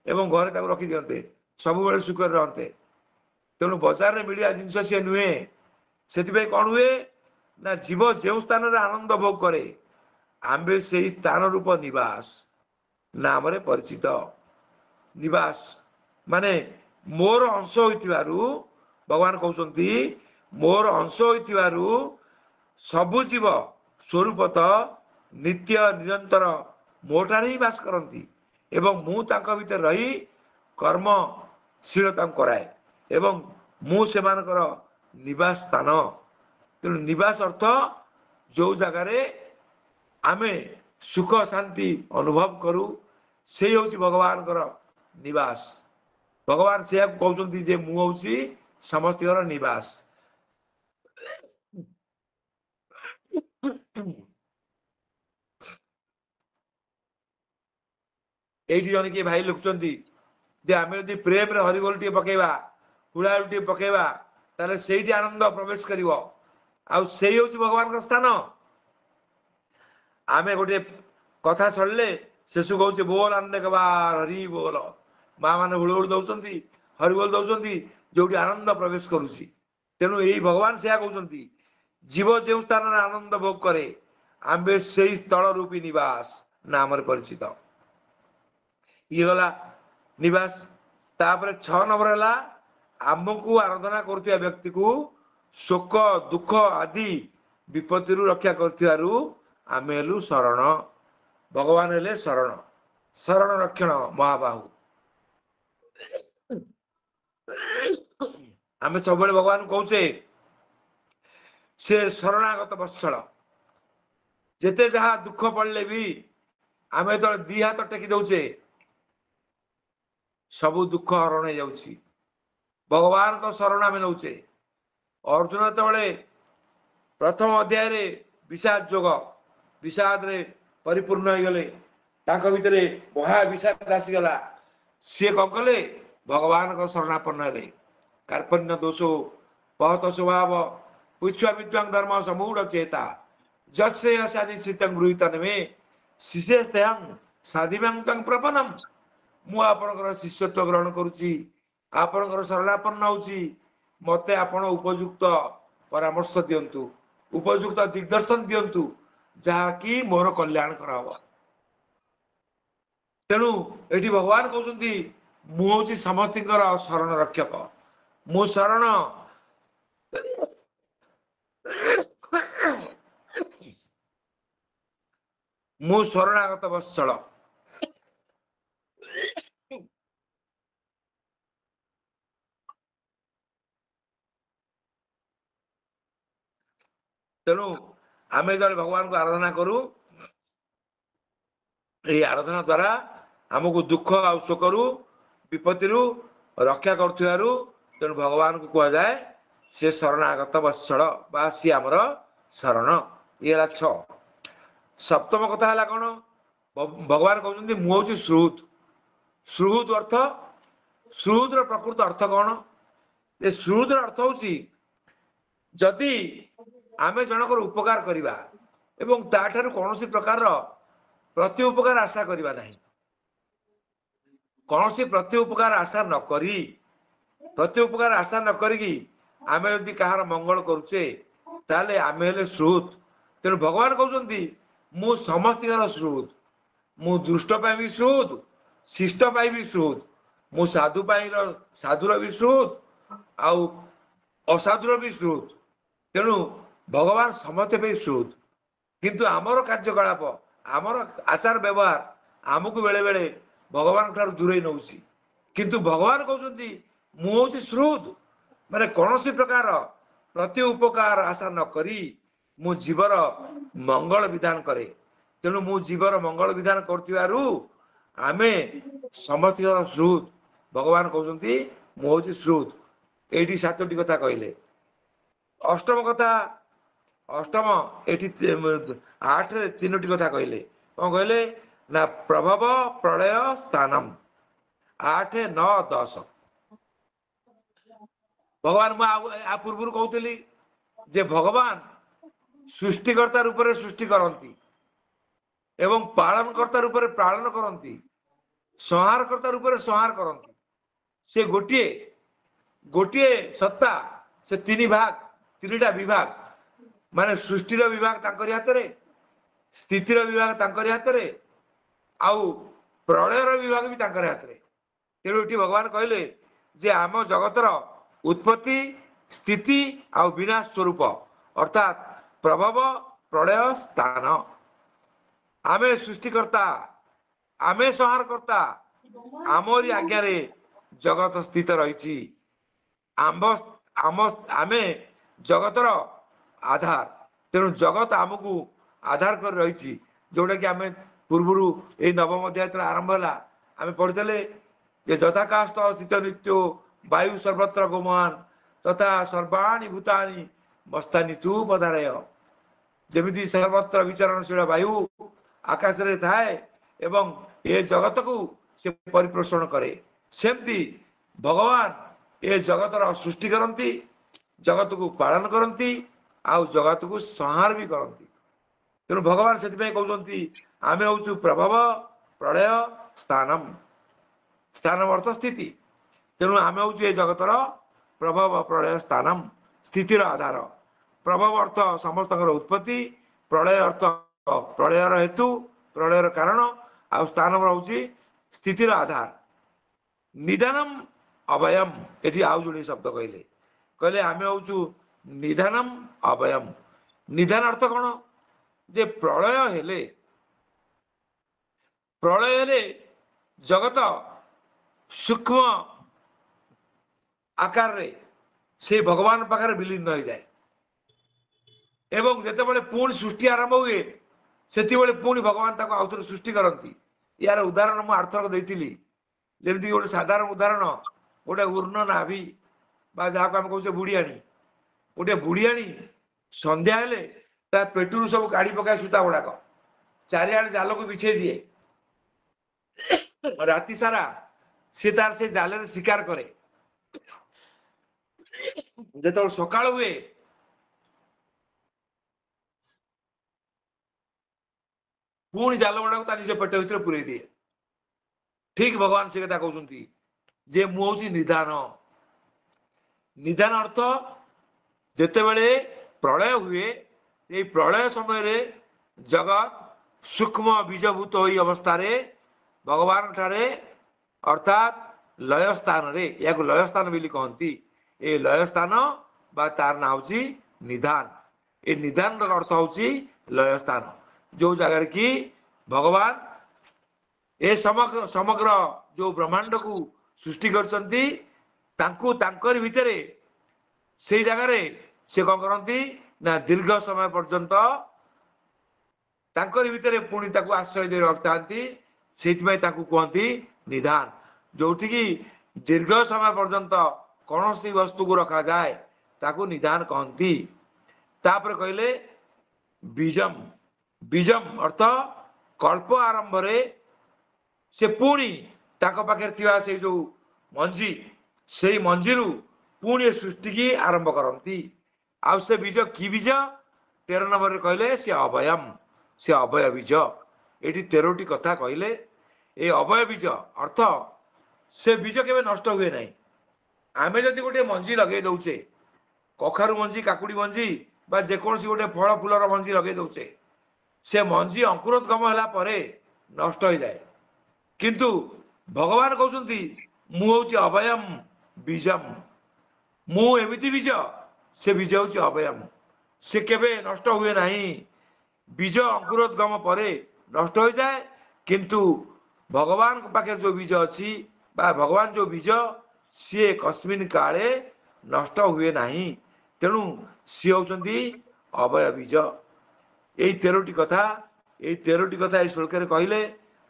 एवं घरे रखी दियंते सब सुख रहते। तेणु बजार में मिलिया जिनस सी नुहे से कौन हुए ना जीव जो स्थान आनंद भोग करे आंबे से स्थान रूप निवास नाम परिचित। निवास माने मोर अंश हो भगवान कहते मोर अंश हो सबु जीव स्वरूपत नित्य निरंतर मोठार ही बास करती एवं मु तांका भीतर रही कर्मशीलता कराए एवं मु सेमानकर निवास स्थान। तेणु निवास अर्थ जो जगार आमे सुख शांति अनुभव करू से हूँ भगवान निवास। भगवान से कहते जे मु हूँ समस्त निवास। ये जन किए भाई लिखुंट जे आम जब प्रेम हरिबोल टे पकेबा हुड़ाहुड़ टे पकेबा ताले से आनंद प्रवेश कर भगवान स्थान। आमे गोटे कथा सड़े शेषु कहूँ बोल आनंद कबार हरि बोल माँ मैंने हुड़हुड़ दौरान हरिबोल दौरान जो आनंद प्रवेश करुच्ची। तेणु यही भगवान से कहते जीव जो स्थान आनंद भोग करे आंबे से स्थल रूपी निवास नाम परिचित। ये गला निवास। तापर 6 नंबर है आमको आराधना करुवा व्यक्ति को शोक दुख आदि विपत्ति रक्षा करूँ आम हेलु शरण। भगवान हेले शरण शरण रक्षण महाबाहु। आम सब भगवान कहचे से शरणागत वत्सल जेते जहा दुख पड़े भी आम जो दी हाथ टेकी दौचे सबु दुख हरण हो जाउछि। भगवान को शरण आम नौचे। अर्जुन जो प्रथम अध्याय रे विषाद जोग विषाद रे परिपूर्ण हो गले भितर महाविषाद आसीगला सी कौन कले भगवान को शरणापन्न हेले। कार्पण्य दोषो बहुत स्वभाव पुष्वा विद्वांग धर्म समूढ़ चेता जसे असादित गृहीतन में शिशे साधिव्यं प्रपन्नम। मु आपणकर शिष्यत्व ग्रहण करुच्ची आपणकर शरणापन्न होउची मते आपण उपयुक्त परामर्श दियंतु उपयुक्त दिग्दर्शन दियंतु जहाँकि मोर कल्याण करावा। तेणु ये भगवान कहते मुझे समस्त शरण रक्षक मु शरण मु शरणागत वत्सल। तेणु आम जो भगवान को आराधना करूँ ये आराधना द्वारा आमको दुख आ शोक विपत्ति रक्षा करुथिबारु तेणु भगवान को कह जाए से शरणागत वत्सल बा सी आमर शरण। ये 6। सप्तम कथा है कौन भगवान कहते मुझे श्रुत। श्रुत अर्थ श्रुत प्रकृत अर्थ कौन ये श्रुत अर्थ हूँ जदि आमे जनकर उपकार करिबा एवं ताठारु कौनसी प्रकार प्रति उपकार आशा करिबा नहीं। कौनसी प्रति उपकार आशा न करी प्रति उपकार आशा न करी आमे यदि कहार मंगल करुचे ताले आमे हेले श्रुत। तेणु भगवान कहते मु समस्त श्रुत मु दुष्ट भी श्रुत शिष्ट भी श्रुत मु साधु साधुर भी श्रुत आउ असाधुर भी श्रुत। तेणु भगवान समस्ते पे श्रुत किंतु आमर कार्यकलाप आमर आचार व्यवहार आमको बेले बेले भगवान ठार दूरे नौ किंतु भगवान कहते मुझे श्रुत माने कौन सी प्रकार प्रति उपकार आशा न करी मु जीवर मंगल विधान करे। तेणु मु जीवर मंगल विधान करथिबारु आमे समस्त श्रुत। भगवान कहते मुझे श्रुत। ये 7टी कथा कहले। अष्टम कथा अष्टम ये 8 रे 3टी कथा कहले कौन कहले ନା ପ୍ରଭବ ପ୍ରଳୟ ସ୍ଥାନମ 8 9 10। ଭଗବାନ ମୁଁ ପୂର୍ବରୁ କହୁଥିଲି ଯେ ଭଗବାନ ସୃଷ୍ଟିକର୍ତ୍ତା ରୂପରେ ସୃଷ୍ଟି କରନ୍ତି ଏବଂ ପାଳନକର୍ତ୍ତା ରୂପରେ ପାଳନ କରନ୍ତି, ସଂହାରକର୍ତ୍ତା ରୂପରେ ସଂହାର କରନ୍ତି। ସେ ଗୋଟିଏ ଗୋଟିଏ ସତ୍ତା, ସେ ତିନି ଭାଗ, ତିନିଟା ବିଭାଗ, ମାନେ ସୃଷ୍ଟିର ବିଭାଗ ତାଙ୍କରି ହାତରେ, ସ୍ଥିତିର ବିଭାଗ ତାଙ୍କରି ହାତରେ, ଆଉ ପ୍ରଳୟର ବିଭାଗ ବି ତାଙ୍କରି ହାତରେ। ତେଣୁ ଏଠି ଭଗବାନ କହିଲେ ଯେ ଆମ ଜଗତର ଉତ୍ପତ୍ତି, ସ୍ଥିତି ଆଉ ବିନାଶ ସ୍ୱରୂପ ଅର୍ଥାତ୍ ପ୍ରଭବ ପ୍ରଳୟ ସ୍ଥାନ। ଆମେ ସୃଷ୍ଟିକର୍ତ୍ତା, ଆମେ ସଂହାରକର୍ତ୍ତା, ଆମରି ଆଜ୍ଞାରେ ଜଗତ ସ୍ଥିତ ରହିଛି। ଆମେ ଜଗତର ଆଧାର। ତେଣୁ ଜଗତ ଆମକୁ ଆଧାର କରି ରହିଛି, ଯୋଉଟାକି ଆମେ ପୂର୍ବରୁ ଏଇ ନବମ ଅଧ୍ୟାୟ ଯେତେବେଳେ ଆରମ୍ଭ ହେଲା ଆମେ ପଢିଥିଲେ ଯେ ଯଥାକାସ୍ତ ସ୍ଥିତ ନିତ୍ୟ ବାୟୁ ସର୍ବତ୍ର ଗୁମାନ ତଥା ସର୍ବାଣୀ ଭୂତାନି ମସ୍ତାନି ତୁ ପଧାରୟ। ଯେମିତି ସର୍ବତ୍ର ବିଚରଣଶୀଳ ବାୟୁ ଆକାଶରେ ଥାଏ ଏବଂ ଏ ଜଗତକୁ ସେ ପରିପୋଷଣ କରେ, ସେମିତି ଭଗବାନ ଏ ଜଗତର ସୃଷ୍ଟି କରନ୍ତି, ଜଗତକୁ ପାଳନ କରନ୍ତି ଆଉ ଜଗତକୁ ସଂହାର ବି କରନ୍ତି। ତେଣୁ ଭଗବାନ ସେଥିପାଇଁ କହୁଛନ୍ତି ଆମେ ହଉଛୁ ପ୍ରଭବ ପ୍ରଳୟ ସ୍ଥାନମ। ସ୍ଥାନମ ଅର୍ଥ ସ୍ଥିତି। ତେଣୁ ଆମେ ହଉଛୁ ଏ ଜଗତର ପ୍ରଭବ ପ୍ରଳୟ ସ୍ଥାନମ, ସ୍ଥିତିର ଆଧାର। ପ୍ରଭବ ଅର୍ଥ ସମସ୍ତଙ୍କର ଉତ୍ପତ୍ତି, ପ୍ରଳୟ ଅର୍ଥ ପ୍ରଳୟର ହେତୁ, ପ୍ରଳୟର କାରଣ, ଆଉ ସ୍ଥାନମ ରହୁଛି ସ୍ଥିତିର ଆଧାର। ନିଦାନମ ଅଭୟମ, ଏଠି ଆଉ ଯୋଡିଏ ଶବ୍ଦ କହିଲେ, କହିଲେ ଆମେ ହଉଛୁ ନିଧାନମ ଅଭୟମ। ନିଧାନ ଅର୍ଥ କଣ? ଯେ ପ୍ରଳୟ ହେଲେ ଜଗତ ସୂକ୍ଷ୍ମ ଆକାରରେ ସେ ଭଗବାନ ପାଖରେ ବିଲୀନ ହୋଇଯାଏ ଏବଂ ଯେତେବେଳେ ପୁଣି ସୃଷ୍ଟି ଆରମ୍ଭ ହୁଏ ସେତେବେଳେ ପୁଣି ଭଗବାନ ତାକୁ ଆଉଥରେ ସୃଷ୍ଟି କରନ୍ତି। ଏହାର ଉଦାହରଣ ମୁଁ ଆରଥରକ ଦେଇଥିଲି। ଯେମିତି ଗୋଟେ ସାଧାରଣ ଉଦାହରଣ, ଗୋଟେ ଉର୍ଣ୍ଣ ନାଭି ବା ଯାହାକୁ ଆମେ କହୁଛେ ବୁଢିଆଣୀ। ଗୋଟେ ବୁଢିଆଣୀ ସନ୍ଧ୍ୟା ହେଲେ ତା ପେଟରୁ ସବୁ କାଢି ପକାଏ ସୂତା ଗୁଡାକ, ଚାରିଆଡେ ଜାଲକୁ ବିଛେଇ ଦିଏ। ରାତି ସାରା ସେ ତାର ସେ ଜାଲରେ ଶିକାର କରେ। ଯେତେବେଳେ ସକାଳ ହୁଏ ପୁଣି ଜାଲ ଗୁଡାକୁ ତା ନିଜ ପେଟ ଭିତରେ ପୁରେଇ ଦିଏ। ଠିକ ଭଗବାନ ସେ କଥା କହୁଛନ୍ତି ଯେ ମୁଁ ହଉଛି ନିଧାନ। ନିଧାନ ଅର୍ଥ ଯେତେବେଳେ ପ୍ରଳୟ ହୁଏ, ଏଇ ପ୍ରଳୟ ସମୟରେ ଜଗତ ସୂକ୍ଷ୍ମ ବୀଜଭୂତ ହୋଇ ଅବସ୍ଥାରେ ଭଗବାନ ଠାରେ ଅର୍ଥାତ୍ ଲୟ ସ୍ଥାନରେ, ଏହାକୁ ଲୟ ସ୍ଥାନ ବୋଲି କହନ୍ତି। ଏ ଲୟ ସ୍ଥାନ ବା ତାର ନାଁ ହଉଛି ନିଧାନ। ଏ ନିଧାନର ଅର୍ଥ ହଉଛି ଲୟ ସ୍ଥାନ, ଯୋଉ ଜାଗାରେ କି ଭଗବାନ ଏ ସମଗ୍ର ଯୋଉ ବ୍ରହ୍ମାଣ୍ଡକୁ ସୃଷ୍ଟି କରିଛନ୍ତି, ତାଙ୍କୁ ତାଙ୍କରି ଭିତରେ ସେଇ ଜାଗାରେ ସେ କଣ କରନ୍ତି ନା ଦୀର୍ଘ ସମୟ ପର୍ଯ୍ୟନ୍ତ ତାଙ୍କରି ଭିତରେ ପୁଣି ତାକୁ ଆଶ୍ରୟ ଦେଇ ରଖିଥାନ୍ତି। ସେଇଥିପାଇଁ ତାକୁ କୁହନ୍ତି ନିଧାନ। ଯୋଉଠିକି ଦୀର୍ଘ ସମୟ ପର୍ଯ୍ୟନ୍ତ କୌଣସି ବସ୍ତୁକୁ ରଖାଯାଏ ତାକୁ ନିଧାନ କହନ୍ତି। ତାପରେ କହିଲେ ବୀଜମ। ବୀଜମ ଅର୍ଥ କଳ୍ପ ଆରମ୍ଭରେ ସେ ପୁଣି ତାଙ୍କ ପାଖରେ ଥିବା ସେଇ ଯୋଉ ମଞ୍ଜି, ସେଇ ମଞ୍ଜିରୁ ପୁଣି ସୃଷ୍ଟିକି ଆରମ୍ଭ କରନ୍ତି। ଆଉ ସେ ବୀଜ କି ବୀଜ? 13 ନମ୍ବରରେ କହିଲେ ସେ ଅଭୟମ, ସେ ଅଭୟ ବୀଜ। ଏଠି 13ଟି କଥା କହିଲେ। ଏ ଅଭୟ ବୀଜ ଅର୍ଥ ସେ ବୀଜ କେବେ ନଷ୍ଟ ହୁଏ ନାହିଁ। ଆମେ ଯଦି ଗୋଟେ ମଞ୍ଜି ଲଗେଇ ଦଉଛେ, କଖାରୁ ମଞ୍ଜି, କାକୁଡି ମଞ୍ଜି ବା ଯେକୌଣସି ଗୋଟେ ଫଳ ଫୁଲର ମଞ୍ଜି ଲଗେଇ ଦଉଛେ, ସେ ମଞ୍ଜି ଅଙ୍କୁରୋଦ୍ଗମ ହେଲା ପରେ ନଷ୍ଟ ହେଇଯାଏ। କିନ୍ତୁ ଭଗବାନ କହୁଛନ୍ତି ମୁଁ ହଉଛି ଅଭୟମ ବୀଜମ। ମୁଁ ଏମିତି ବୀଜ, ସେ ବୀଜ ହଉଛି ଅଭୟମ, ସେ କେବେ ନଷ୍ଟ ହୁଏ ନାହିଁ। ବୀଜ ଅଙ୍କୁରୋଦ୍ଗମ ପରେ ନଷ୍ଟ ହୋଇଯାଏ, କିନ୍ତୁ ଭଗବାନଙ୍କ ପାଖରେ ଯୋଉ ବୀଜ ଅଛି ବା ଭଗବାନ ଯୋଉ ବୀଜ, ସିଏ କସ୍ମିନ୍ କାଳେ ନଷ୍ଟ ହୁଏ ନାହିଁ। ତେଣୁ ସିଏ ହଉଛନ୍ତି ଅଭୟ ବୀଜ। ଏଇ 13ଟି କଥା, ଏଇ 13ଟି କଥା ଏଇ ଶ୍ଲୋକରେ କହିଲେ।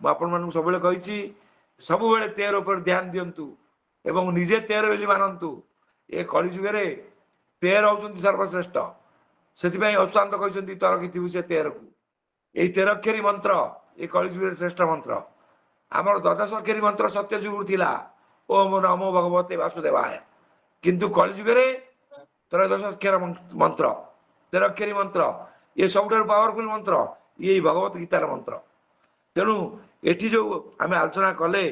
ମୁଁ ଆପଣମାନଙ୍କୁ ସବୁବେଳେ କହିଛି, ସବୁବେଳେ 13 ଉପରେ ଧ୍ୟାନ ଦିଅନ୍ତୁ ଏବଂ ନିଜେ 13 ବୋଲି ମାନନ୍ତୁ। ଏ କଳି ଯୁଗରେ 13 ହଉଛନ୍ତି ସର୍ବଶ୍ରେଷ୍ଠ। ସେଥିପାଇଁ ଅଚ୍ୟୁତାନନ୍ଦ କହିଛନ୍ତି ତରଖିଥିବୁ ସେ 13କୁ। ଏଇ 13 ଅକ୍ଷରୀ ମନ୍ତ୍ର ये कलिजुग श्रेष्ठ मंत्र आमर द्वादश अक्षरी मंत्र सत्यजुग थिला ओम नमो भगवते वासुदेवाय किंतु कलिजुग त्रयोदश अक्षर मंत्र 13 अक्षरी मंत्र ये सब पावरफुल मंत्र ये भगवत गीतार मंत्र तेणु एठी जो आम आलोचना कले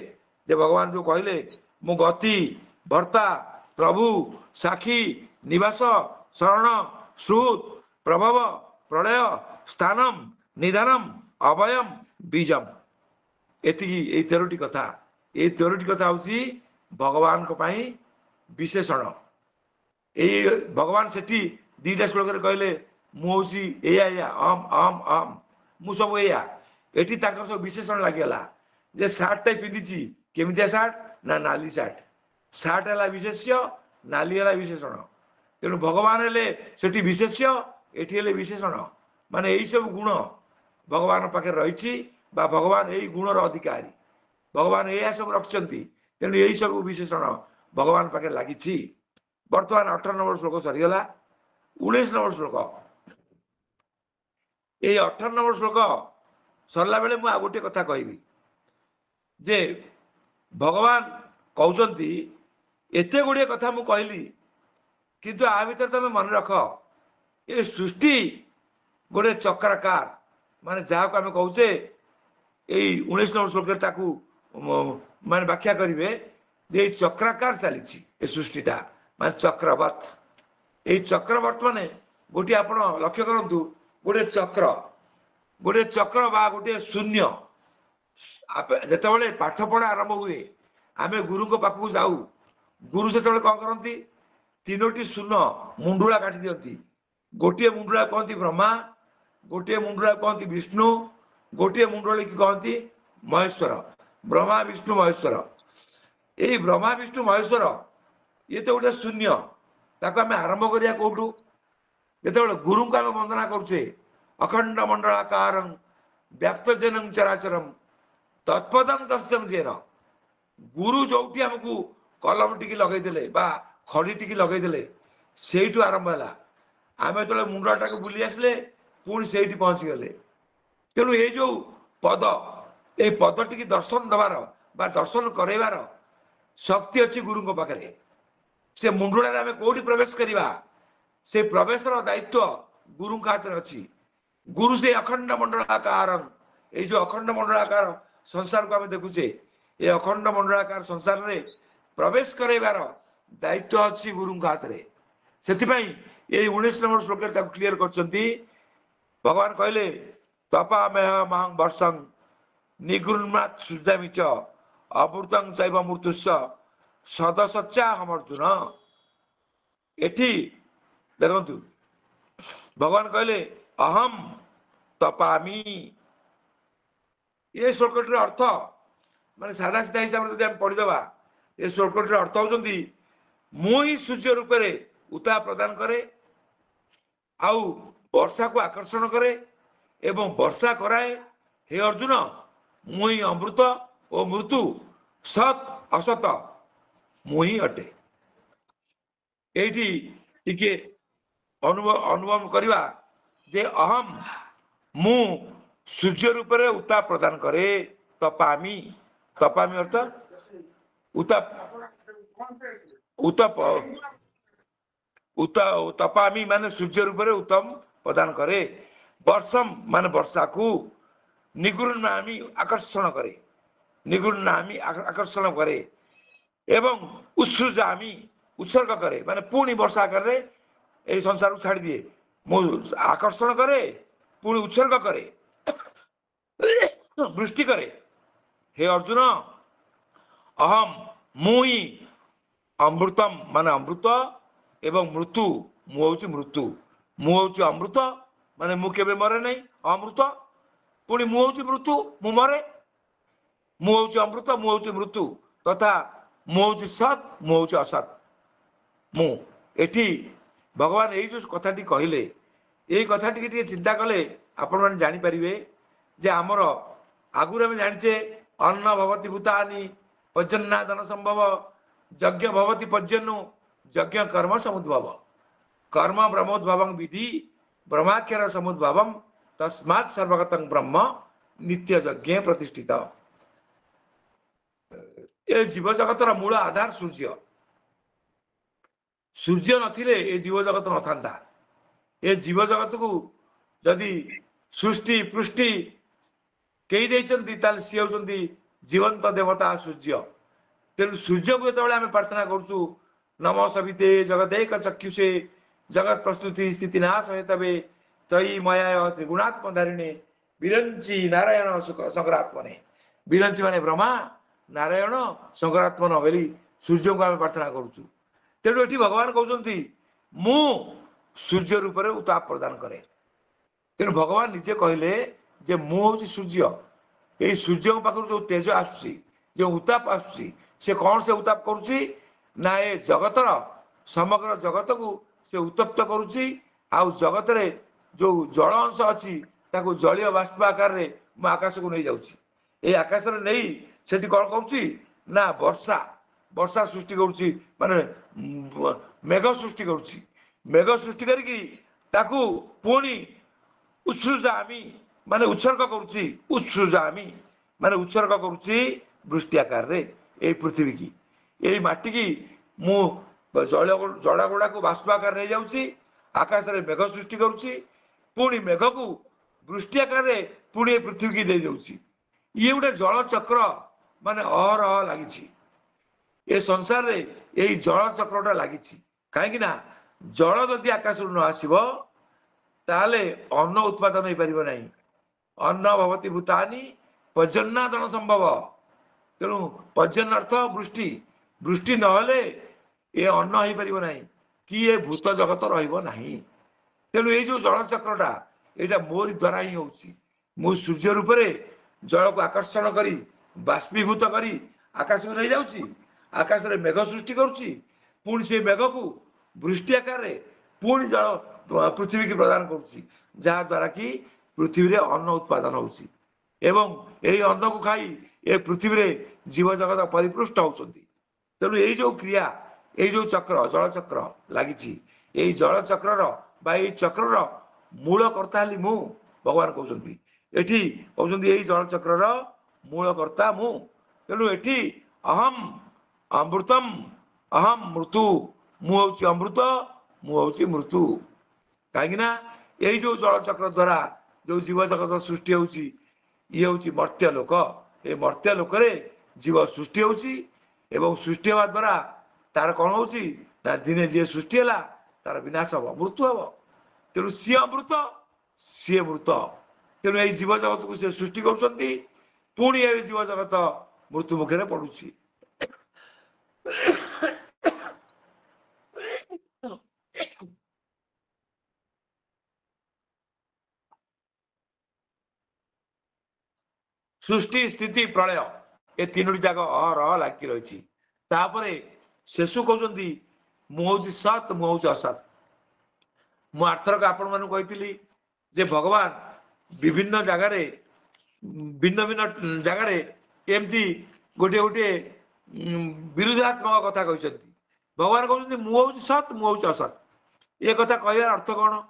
जे भगवान जो कहले मु गति भर्ता प्रभु साक्षी निवास शरण श्रुत प्रभव प्रलय स्थानम निधानम अभयम बीजम एति 13टी कथा ये 13टी कथा हूँ भगवान को पाई विशेषण ये भगवान सेठी दीटा श्लोक कहले मुझे या अम अम अम मु सब या एठी ताकर सब विशेषण लगिगला जे सार्ट टाइप पिंधि केमितिया सार्ट ना नाली सार्ट सार्ट है विशेष्य नाली है विशेषण तेणु भगवान हेले सेठी विशेष्य एठी हेले विशेषण माने यही सब गुण भगवान पाखे रही भगवान यही गुणर अधिकारी भगवान यह सब रखिंट तेणु यही सब विशेषण भगवान पाखे लगी बर्तमान 18 नंबर श्लोक सरीगला 19 नंबर श्लोक ये 18 नंबर श्लोक सरला बेले मु गोटे कथा कहबी जे भगवान कहते एते गुड़िए कथा मु कहली किंतु आ भीतर तुम मन रख ये सृष्टि गोटे चक्राकार माने जहाँ को आम कहे यही 19 नंबर श्लोक माने व्याख्या करेंगे जे चक्राकार चली सृष्टिटा माने चक्रवत यही चक्रवर्त माने गोटे आप लक्ष्य करूँ गोटे चक्र बा गोटे शून्य जिते पाठ पढ़ा आरंभ हुए आम गुरु पाखक जाऊ गुरु से कौन करती 3टी शून्य मुंडुला काटी दिखती गोटे मुंडुला कहती ब्रह्मा गोटे मुंडुला कहती विष्णु गोटे मुंडुला की कहती महेश्वर ब्रह्मा विष्णु महेश्वर यही ब्रह्मा विष्णु महेश्वर ये तो गोटे शून्य ताको आम आरंभ करिया कोठू जिते गुरु को आम वंदना करुचे अखंड मंडलाकार व्याप्तजनम चराचरम तत्पदं दर्शम जेन गुरु जो आमको कलम टी लगे खड़ी टी लगे से आरंभ है आम जो मुंडटा को बुली आसले पुणी से पहुंची गले तेणु ये जो पद ये पद टी दर्शन दबार बा दर्शन करवार शक्ति अच्छी गुरु पाखे से मुंडुड़ा आम कौटी प्रवेश करवा से प्रवेशर दायित्व गुरु हाथ में अच्छी गुरु से अखंड मंडलाकार ये जो अखंड मंडलाकार संसार को आम देखुचे ये अखंड मंडलाकार संसार रे प्रवेश करवार दायित्व अच्छी गुरु हाथ में से 19 नंबर श्लोक क्लीयर कर भगवान कहले तपा मेह महं वर्षं निगुण्मात् सुजामि च अमृतं चैव मृत्युश्च सदसच्चा हम अर्जुन एठी देखंतु भगवान कहले अहम तपामी ये श्लोक अर्थ माने साधा सीधा हिसाब से पढ़ीदबा ये श्लोक अर्थ होती मु ही सूर्य रूप से उता प्रदान करे आउ वर्षा को आकर्षण करे एवं वर्षा कराए हे अर्जुन मुई अमृत और मृत्यु सत असत मुही अटे ये अनुभव करवा जे अहम मु सूर्य रूप से उता प्रदान करे तपामी तपामी अर्थ उताप तपामी माने सूर्य रूप से उत्तम प्रदान करे वर्षम माने वर्षा को निगुण्णामी आकर्षण करे निगुण्णामी आकर्षण करे एवं उत्सृजामी उत्सर्ग करे माने पुणी वर्षा करे यही संसार को छाड़ दिए मु आकर्षण करे पुणी उत्सर्ग करे वृष्टि करे हे अर्जुन अहम मुई अमृतम माने अमृत एवं मृत्यु मृत्यु मुझे अमृत माने मु केबे मरे नहीं अमृत पुणी मुझे मृत्यु मु मरे मुझे अमृत मुझे मृत्यु तथा मुझे सत मुझे असत मु एठी भगवान यही जो कथा कहले यही कथा टी चिंता कले आपण मैंने जानीपारे जे आमर आगुरी आम जाचे अन्न भवती भूतानि पर्जन्यादन संभव यज्ञ भवती पर्जन्यो यज्ञ कर्म समुद्भव कर्म ब्रह्मोद्भव विधि ब्रह्माक्षर समुद्भव तस्मात् सर्वगतं ब्रह्म नित्य यज्ञ प्रतिष्ठित। ए जीव जगतर मूल आधार सूर्य। सूर्य नथिले ए जीव जगत नथांता। ए जीव जगत को जदि सृष्टि पृष्टि कई देइछन्ति ताले सी होउछन्ति जीवंत देवता सूर्य। तेणु सूर्य को जो आम प्रार्थना करुचु नम सविते जगदेक चक्षुषे जगत प्रस्तुति स्थिति नाश हेतवे तयी मया त्रिगुणात्म धारिणे विरंची नारायण शंकरात्मने। विरंची माने ब्रह्मा नारायण शंकरात्मन बोली सूर्य को आम प्रार्थना करुचु। तेणु ये भगवान कहते मु सूर्य रूप में उताप प्रदान करे। तेणु भगवान निजे कहले जे मु हूँ सूर्य। ये सूर्य पाखर जो तेज आसुची जो उताप आसुची से कौन से उताप करुच्ची ना ए जगतर समग्र जगत को से उत्तप्त करुच्ची। आउ जगत रे जो जल अंश अच्छी ताको जलीय बाष्प आकार रे मु आकाश को नहीं जाऊँगी। ये आकाश रे नहीं सेठी कौन करुच्ची ना वर्षा वर्षा सृष्टि करुच्ची माने मेघ सृष्टि करुच्ची। मेघ सृष्टि करके ताकू पुणी उत्सृजामी माने उत्सर्ग करुच्ची। उत्सृजामी माने उत्सर्ग करुच्ची वृष्टि आकार रे ए पृथ्वी की ए माटी की मु जड़ा गुड़ा को बाष्प आकार नहीं जाऊँगी। आकाश रे मेघ सृष्टि करुच्ची पुणी मेघ को वृष्टि आकार रे पुणी पृथ्वी की दे देउची। ये गोटे जल चक्र माने अहरह लगी ए संसार रे यही जल चक्रटा लगी कहीं जल जदि आकाश न आसब ताले अन्न उत्पादन हो पार ना। अन्न भवती भूतानि पर्जन्यादन संभव। तेणु पर्जन्य अर्थ वृष्टि वृष्टि नहले ये अन्न हो पार ना कि ये भूत जगत रहा। तेणु ये जो जल चक्रटा यहाँ मोरी द्वारा ही हो सूर्य रूप से जल को आकर्षण करी बाष्पीभूत करी आकाश को नहीं जाऊँगी। आकाश रे मेघ सृष्टि करुच्ची पुणी से मेघ को वृष्टि आकार रे पुणी जल पृथ्वी की प्रदान करुच्ची जहाँ द्वारा कि पृथ्वी रे अन्न उत्पादन होउची एवं यही अन्न को खाई ए पृथ्वी रे जीव जगत परिपृष्ट होउछन्ति। तेणु यही जो क्रिया यही जो चक्र जल चक्र लगी यही जल चक्र बा यही चक्र मूल कर्ता हली मु भगवान कहते एठी कहते यही जल चक्र मूल कर्ता मु। तेणु एठी अहम अमृतम अहम मृत्यु मु हूँ अमृत मु हूँ मृत्यु। कहीं यही जो जल चक्र द्वारा जो जीव जगत सृष्टि होउची ये हूँ मर्त्य लोक। ये मर्त्य लोक जीव सृष्टि होउची एवं सृष्टि हवा द्वारा तार कौन होउची ना दिने जी सृष्टि है तार विनाश हम मृत्यु हम। तेणु सी अमृत सी मृत। तेणु यही जीव जगत को सी सृष्टि करुँच पुणी ये जीव जगत मृत्यु मुखे पड़ुची। सृष्टि स्थिति प्रलय ये तीनोटी जाक अहरह लगी रही। शेषु कहते मुझे सत मुझे असत। मु आर्थरक आपण मानू कही जे भगवान विभिन्न जगार भिन्न भिन्न जगार एमती गोटे गोटे विरुद्धात्मक कथा कहते। भगवान कहते मुझे सत मुझे असत। ये कथा कहवार अर्थ कौन?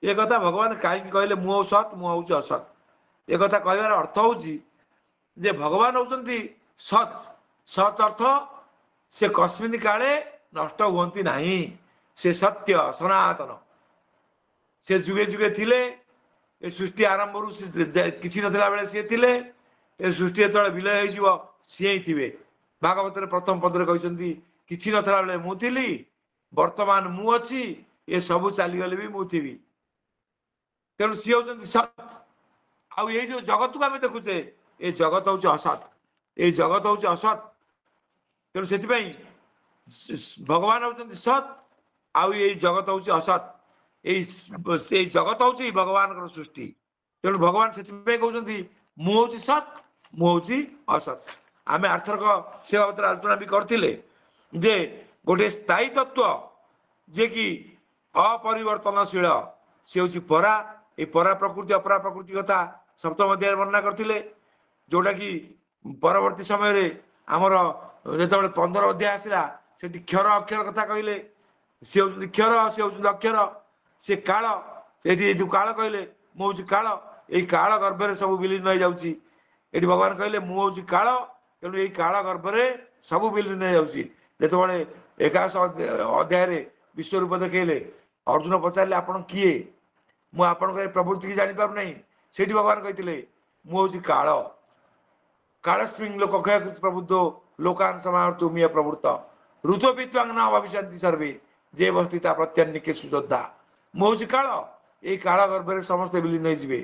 ये कथा भगवान कहीं कहले मुझे सत मुझे असत। एक कथा कहवार अर्थ हूँ जे भगवान होती सत। सत अर्थ से कस्मिन काले नष्ट हुअंती नहीं। से सत्य सनातन से जुगे जुगे थिले। ए सृष्टि आरंभ किसी नथिला बेले सी थिले। ए सृष्टि जो विलय हो सी ही थे। भागवत प्रथम पदरे कहते किसी नथिला बेले मु थिली वर्तमान मु अच्छी ये सबू चलीगले भी मु थी। तेणु सी होती सत। आउ ये जो जगत को आम देखुचे ये जगत हूँ असत। ये जगत हूँ असत। तेणु से भगवान होती सत आउ ये जगत हूँ असत। ये जगत हूँ भगवान सृष्टि। तेणु भगवान से कहते मुझे सत मुझे असत। आम आर्थरक से बाबद आलोचना भी करते जे गोटे स्थायी तत्व जे कि अपरिवर्तनशील सी हूँ परा। ये परा प्रकृति अपरा प्रकृति कथा सप्तम अध्याय वर्णना करते जोटा कि परवर्ती समय आमर जो 15 अध्याय आसला से क्षर अक्षर कथा कहले सी हूँ क्षर सी हूँ अक्षर सी काल से जो काल कहले मु हूँ काल এই କାଳ ଗର୍ଭରେ ସବୁ ବିଲୀନ ହେଇଯାଉଛି। ଏଠି ଭଗବାନ କହିଲେ ମୁଁ ହଉଛି କାଳ, ତେଣୁ ଏଇ କାଳ ଗର୍ଭରେ ସବୁ ବିଲୀନ ହେଇଯାଉଛି। ଯେତେବେଳେ 11 ଅଧ୍ୟାୟରେ ବିଶ୍ୱରୂପ ଦେଖେଇଲେ, ଅର୍ଜୁନ ପଚାରିଲେ ଆପଣ କିଏ? ମୁଁ ଆପଣଙ୍କ ଏ ପ୍ରବୃତ୍ତି କି ଜାଣିପାରୁନାହିଁ। ସେଇଠି ଭଗବାନ କହିଥିଲେ ମୁଁ ହଉଛି କାଳ। କାଳସ୍ମିନ୍ ଲୋକ କ୍ଷୟକୃତ ପ୍ରବୁଦ୍ଧ ଲୋକାନ୍ ସମାହର୍ତ୍ତୁ ମିୟ ପ୍ରବୃତ୍ତ ଋତୁବିତ୍ୱାଙ୍ଗ ଭବିଷ୍ୟନ୍ତି ସର୍ବେ ଯେ ବସ୍ତିତା ପ୍ରତ୍ୟାନିକେ ସୁଯୋଦ୍ଧା। ମୁଁ ହଉଛି କାଳ, ଏଇ କାଳ ଗର୍ଭରେ ସମସ୍ତେ ବିଲୀନ ହେଇଯିବେ।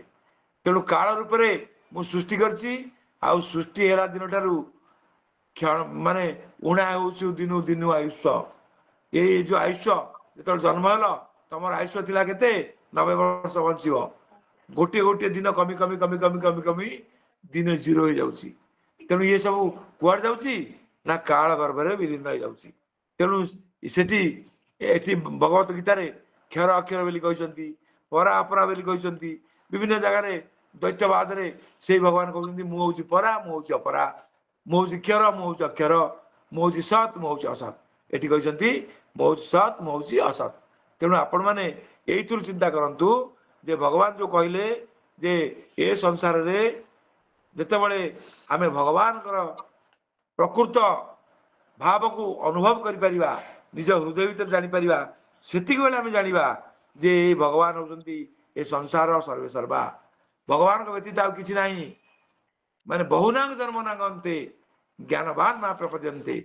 ତେଣୁ କାଳ ରୂପରେ ମୁଁ ସୃଷ୍ଟି କରିଛି, ଆଉ ସୃଷ୍ଟି ହେଲା ଦିନଠାରୁ ମାନେ ଉଣା ହଉଛି ଦିନୁ ଦିନୁ ଆୟୁଷ। ଏଇ ଯୋଉ ଆୟୁଷ, ଯେତେବେଳେ ଜନ୍ମ ହେଲ ତମର ଆୟୁଷ ଥିଲା କେତେ? 90 ବର୍ଷ ବଞ୍ଚିବ। ଗୋଟିଏ ଗୋଟିଏ ଦିନ କମି କମି କମି କମି କମି କମି ଦିନ 0 ହେଇଯାଉଛି। ତେଣୁ ଇଏ ସବୁ କୁଆଡେ ଯାଉଛି ନା କାଳ ଗର୍ଭରେ ବିଲୀନ ହେଇଯାଉଛି। ତେଣୁ ସେଠି ଏଠି ଭଗବତ ଗୀତାରେ କ୍ଷର ଅକ୍ଷର ବୋଲି କହିଛନ୍ତି, ପରା ଅପରା ବୋଲି କହିଛନ୍ତି। ବିଭିନ୍ନ ଜାଗାରେ ଦ୍ୱୈତବାଦରେ ସେଇ ଭଗବାନ କହୁଛନ୍ତି ମୁଁ ହଉଛି ପରା, ମୁଁ ହଉଛି ଅପରା, ମୁଁ ହଉଛି କ୍ଷର, ମୁଁ ହଉଛି ଅକ୍ଷର, ମୁଁ ହଉଛି ସତ୍, ମୁଁ ହଉଛି ଅସତ୍। ଏଠି କହିଛନ୍ତି ମୁଁ ହଉଛି ସତ୍, ମୁଁ ହଉଛି ଅସତ୍। ତେଣୁ ଆପଣମାନେ ଏଇଥିରୁ ଚିନ୍ତା କରନ୍ତୁ ଯେ ଭଗବାନ ଯୋଉ କହିଲେ ଯେ ଏ ସଂସାରରେ ଯେତେବେଳେ ଆମେ ଭଗବାନଙ୍କର ପ୍ରକୃତ ଭାବକୁ ଅନୁଭବ କରିପାରିବା, ନିଜ ହୃଦୟ ଭିତରେ ଜାଣିପାରିବା, ସେତିକି ବେଳେ ଆମେ ଜାଣିବା ଯେ ଏଇ ଭଗବାନ ହଉଛନ୍ତି ଏ ସଂସାର ସର୍ବେ ସର୍ବା। ଭଗବାନଙ୍କ ବ୍ୟତୀତ ଆଉ କିଛି ନାହିଁ। ମାନେ ବହୁନାଂ ଜନ୍ମ ନାଗନ୍ତେ ଜ୍ଞାନବାନ ମା ପ୍ରପଦ୍ୟନ୍ତେ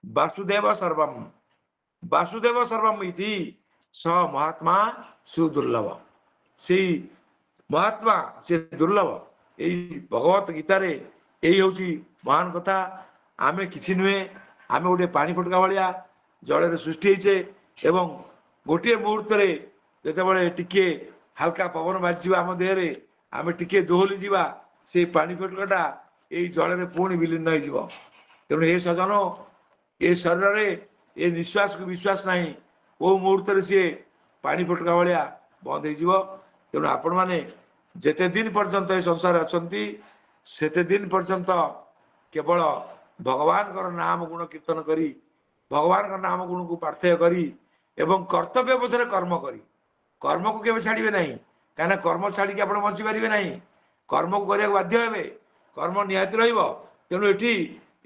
ବାସୁଦେବ ସର୍ବମ୍ ବାସୁଦେବ ସର୍ବମ୍ ଇତି ସ ମହାତ୍ମା ସୁଦୁର୍ଲଭ। ସେଇ ମହାତ୍ମା ସେ ଦୁର୍ଲଭ। ଏଇ ଭଗବତ ଗୀତାରେ ଏଇ ହଉଛି ମହାନ କଥା। ଆମେ କିଛି ନୁହେଁ, ଆମେ ଗୋଟେ ପାଣି ଫୋଟକା ଭଳିଆ ଜଳରେ ସୃଷ୍ଟି ହେଇଛେ, ଏବଂ ଗୋଟିଏ ମୁହୂର୍ତ୍ତରେ ଯେତେବେଳେ ଟିକେ ହାଲକା ପବନ ବାଜିଯିବ ଆମ ଦେହରେ, ଆମେ ଟିକେ ଦୋହଲି ଯିବା, ସେଇ ପାଣି ଫୋଟକାଟା ଏଇ ଜଳରେ ପୁଣି ବିଲୀନ ହେଇଯିବ। ତେଣୁ ଏ ସଜନ, ଏ ଶରୀରରେ ଏ ନିଶ୍ୱାସକୁ ବିଶ୍ୱାସ ନାହିଁ, କୋଉ ମୁହୂର୍ତ୍ତରେ ସିଏ ପାଣି ଫୋଟକା ଭଳିଆ ବନ୍ଦ ହେଇଯିବ। ତେଣୁ ଆପଣମାନେ ଯେତେ ଦିନ ପର୍ଯ୍ୟନ୍ତ ଏ ସଂସାରରେ ଅଛନ୍ତି, ସେତେ ଦିନ ପର୍ଯ୍ୟନ୍ତ କେବଳ ଭଗବାନଙ୍କର ନାମ ଗୁଣ କୀର୍ତ୍ତନ କରି, ଭଗବାନଙ୍କର ନାମ ଗୁଣକୁ ପାର୍ଥକ୍ୟ କରି ଏବଂ କର୍ତ୍ତବ୍ୟ ବୋଧରେ କର୍ମ କରି, କର୍ମକୁ କେବେ ଛାଡ଼ିବେ ନାହିଁ। କାହିଁକିନା କର୍ମ ଛାଡ଼ିକି ଆପଣ ବଞ୍ଚିପାରିବେ ନାହିଁ। କର୍ମକୁ କରିବାକୁ ବାଧ୍ୟ ହେବେ, କର୍ମ ନିହାତି ରହିବ। ତେଣୁ ଏଠି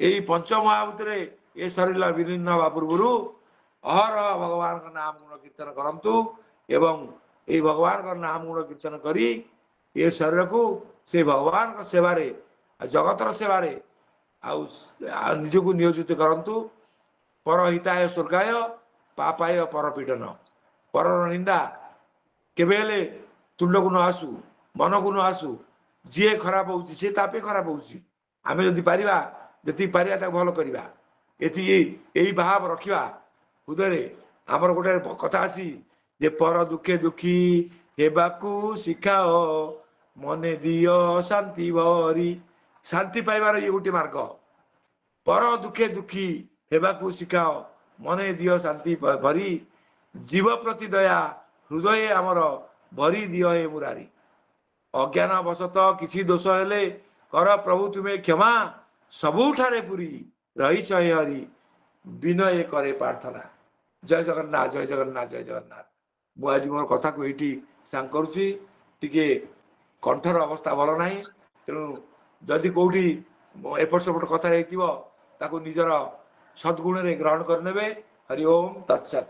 ଏଇ ପଞ୍ଚମହାଭୂତରେ ଏ ଶରୀର ବିଲୀନ ହେବା ପୂର୍ବରୁ ଅହରହ ଭଗବାନଙ୍କ ନାମ ଗୁଣ କୀର୍ତ୍ତନ କରନ୍ତୁ, ଏବଂ ଏଇ ଭଗବାନଙ୍କ ନାମ ଗୁଣ କୀର୍ତ୍ତନ କରି ଏ ଶରୀରକୁ ସେ ଭଗବାନଙ୍କ ସେବାରେ, ଜଗତର ସେବାରେ ଆଉ ନିଜକୁ ନିୟୋଜିତ କରନ୍ତୁ। ପର ହିତାୟ ସ୍ୱର୍ଗାୟ ପାପାୟ ପରପୀଡ଼ନ। ପରର ନିନ୍ଦା କେବେ ହେଲେ ତୁଣ୍ଡକୁ ନ ଆସୁ, ମନକୁ ନ ଆସୁ। ଯିଏ ଖରାପ ହଉଛି ସେ ତା ପାଇଁ ଖରାପ ହଉଛି। ଆମେ ଯଦି ପାରିବା, ଯେତିକି ପାରିବା ତାକୁ ଭଲ କରିବା, ଏତିକି ଏଇ ଭାବ ରଖିବା ହୃଦୟରେ। ଆମର ଗୋଟେ କଥା ଅଛି ଯେ ପର ଦୁଃଖେ ଦୁଃଖୀ ହେବାକୁ ଶିଖାଅ, ମନେ ଦିଅ ଶାନ୍ତି ଭରି। ଶାନ୍ତି ପାଇବାର ଇଏ ଗୋଟେ ମାର୍ଗ। ପର ଦୁଃଖେ ଦୁଃଖୀ ହେବାକୁ ଶିଖାଅ, ମନେ ଦିଅ ଶାନ୍ତି ଭରି। ଜୀବ ପ୍ରତି ଦୟା ହୃଦୟ ଆମର ଭରି ଦିଅ ହେ ମୁରାରୀ। ଅଜ୍ଞାନ ବଶତଃ କିଛି ଦୋଷ ହେଲେ କର ପ୍ରଭୁ ତୁମେ କ୍ଷମା, ସବୁଠାରେ ପୁରୀ ରହିଛ ହେ ହରି ବିନୟ କରେ ପ୍ରାର୍ଥନା। ଜୟ ଜଗନ୍ନାଥ, ଜୟ ଜଗନ୍ନାଥ, ଜୟ ଜଗନ୍ନାଥ। ମୁଁ ଆଜି ମୋର କଥାକୁ ଏଇଠି ସାଙ୍ଗ କରୁଛି। ଟିକେ କଣ୍ଠର ଅବସ୍ଥା ଭଲ ନାହିଁ, ତେଣୁ ଯଦି କୋଉଠି ଏପଟ ସେପଟ କଥା ହେଇଥିବ ତାକୁ ନିଜର ସଦ୍ଗୁଣରେ ଗ୍ରହଣ କରିନେବେ। ହରି ଓମ୍ ତତ୍ସତ୍।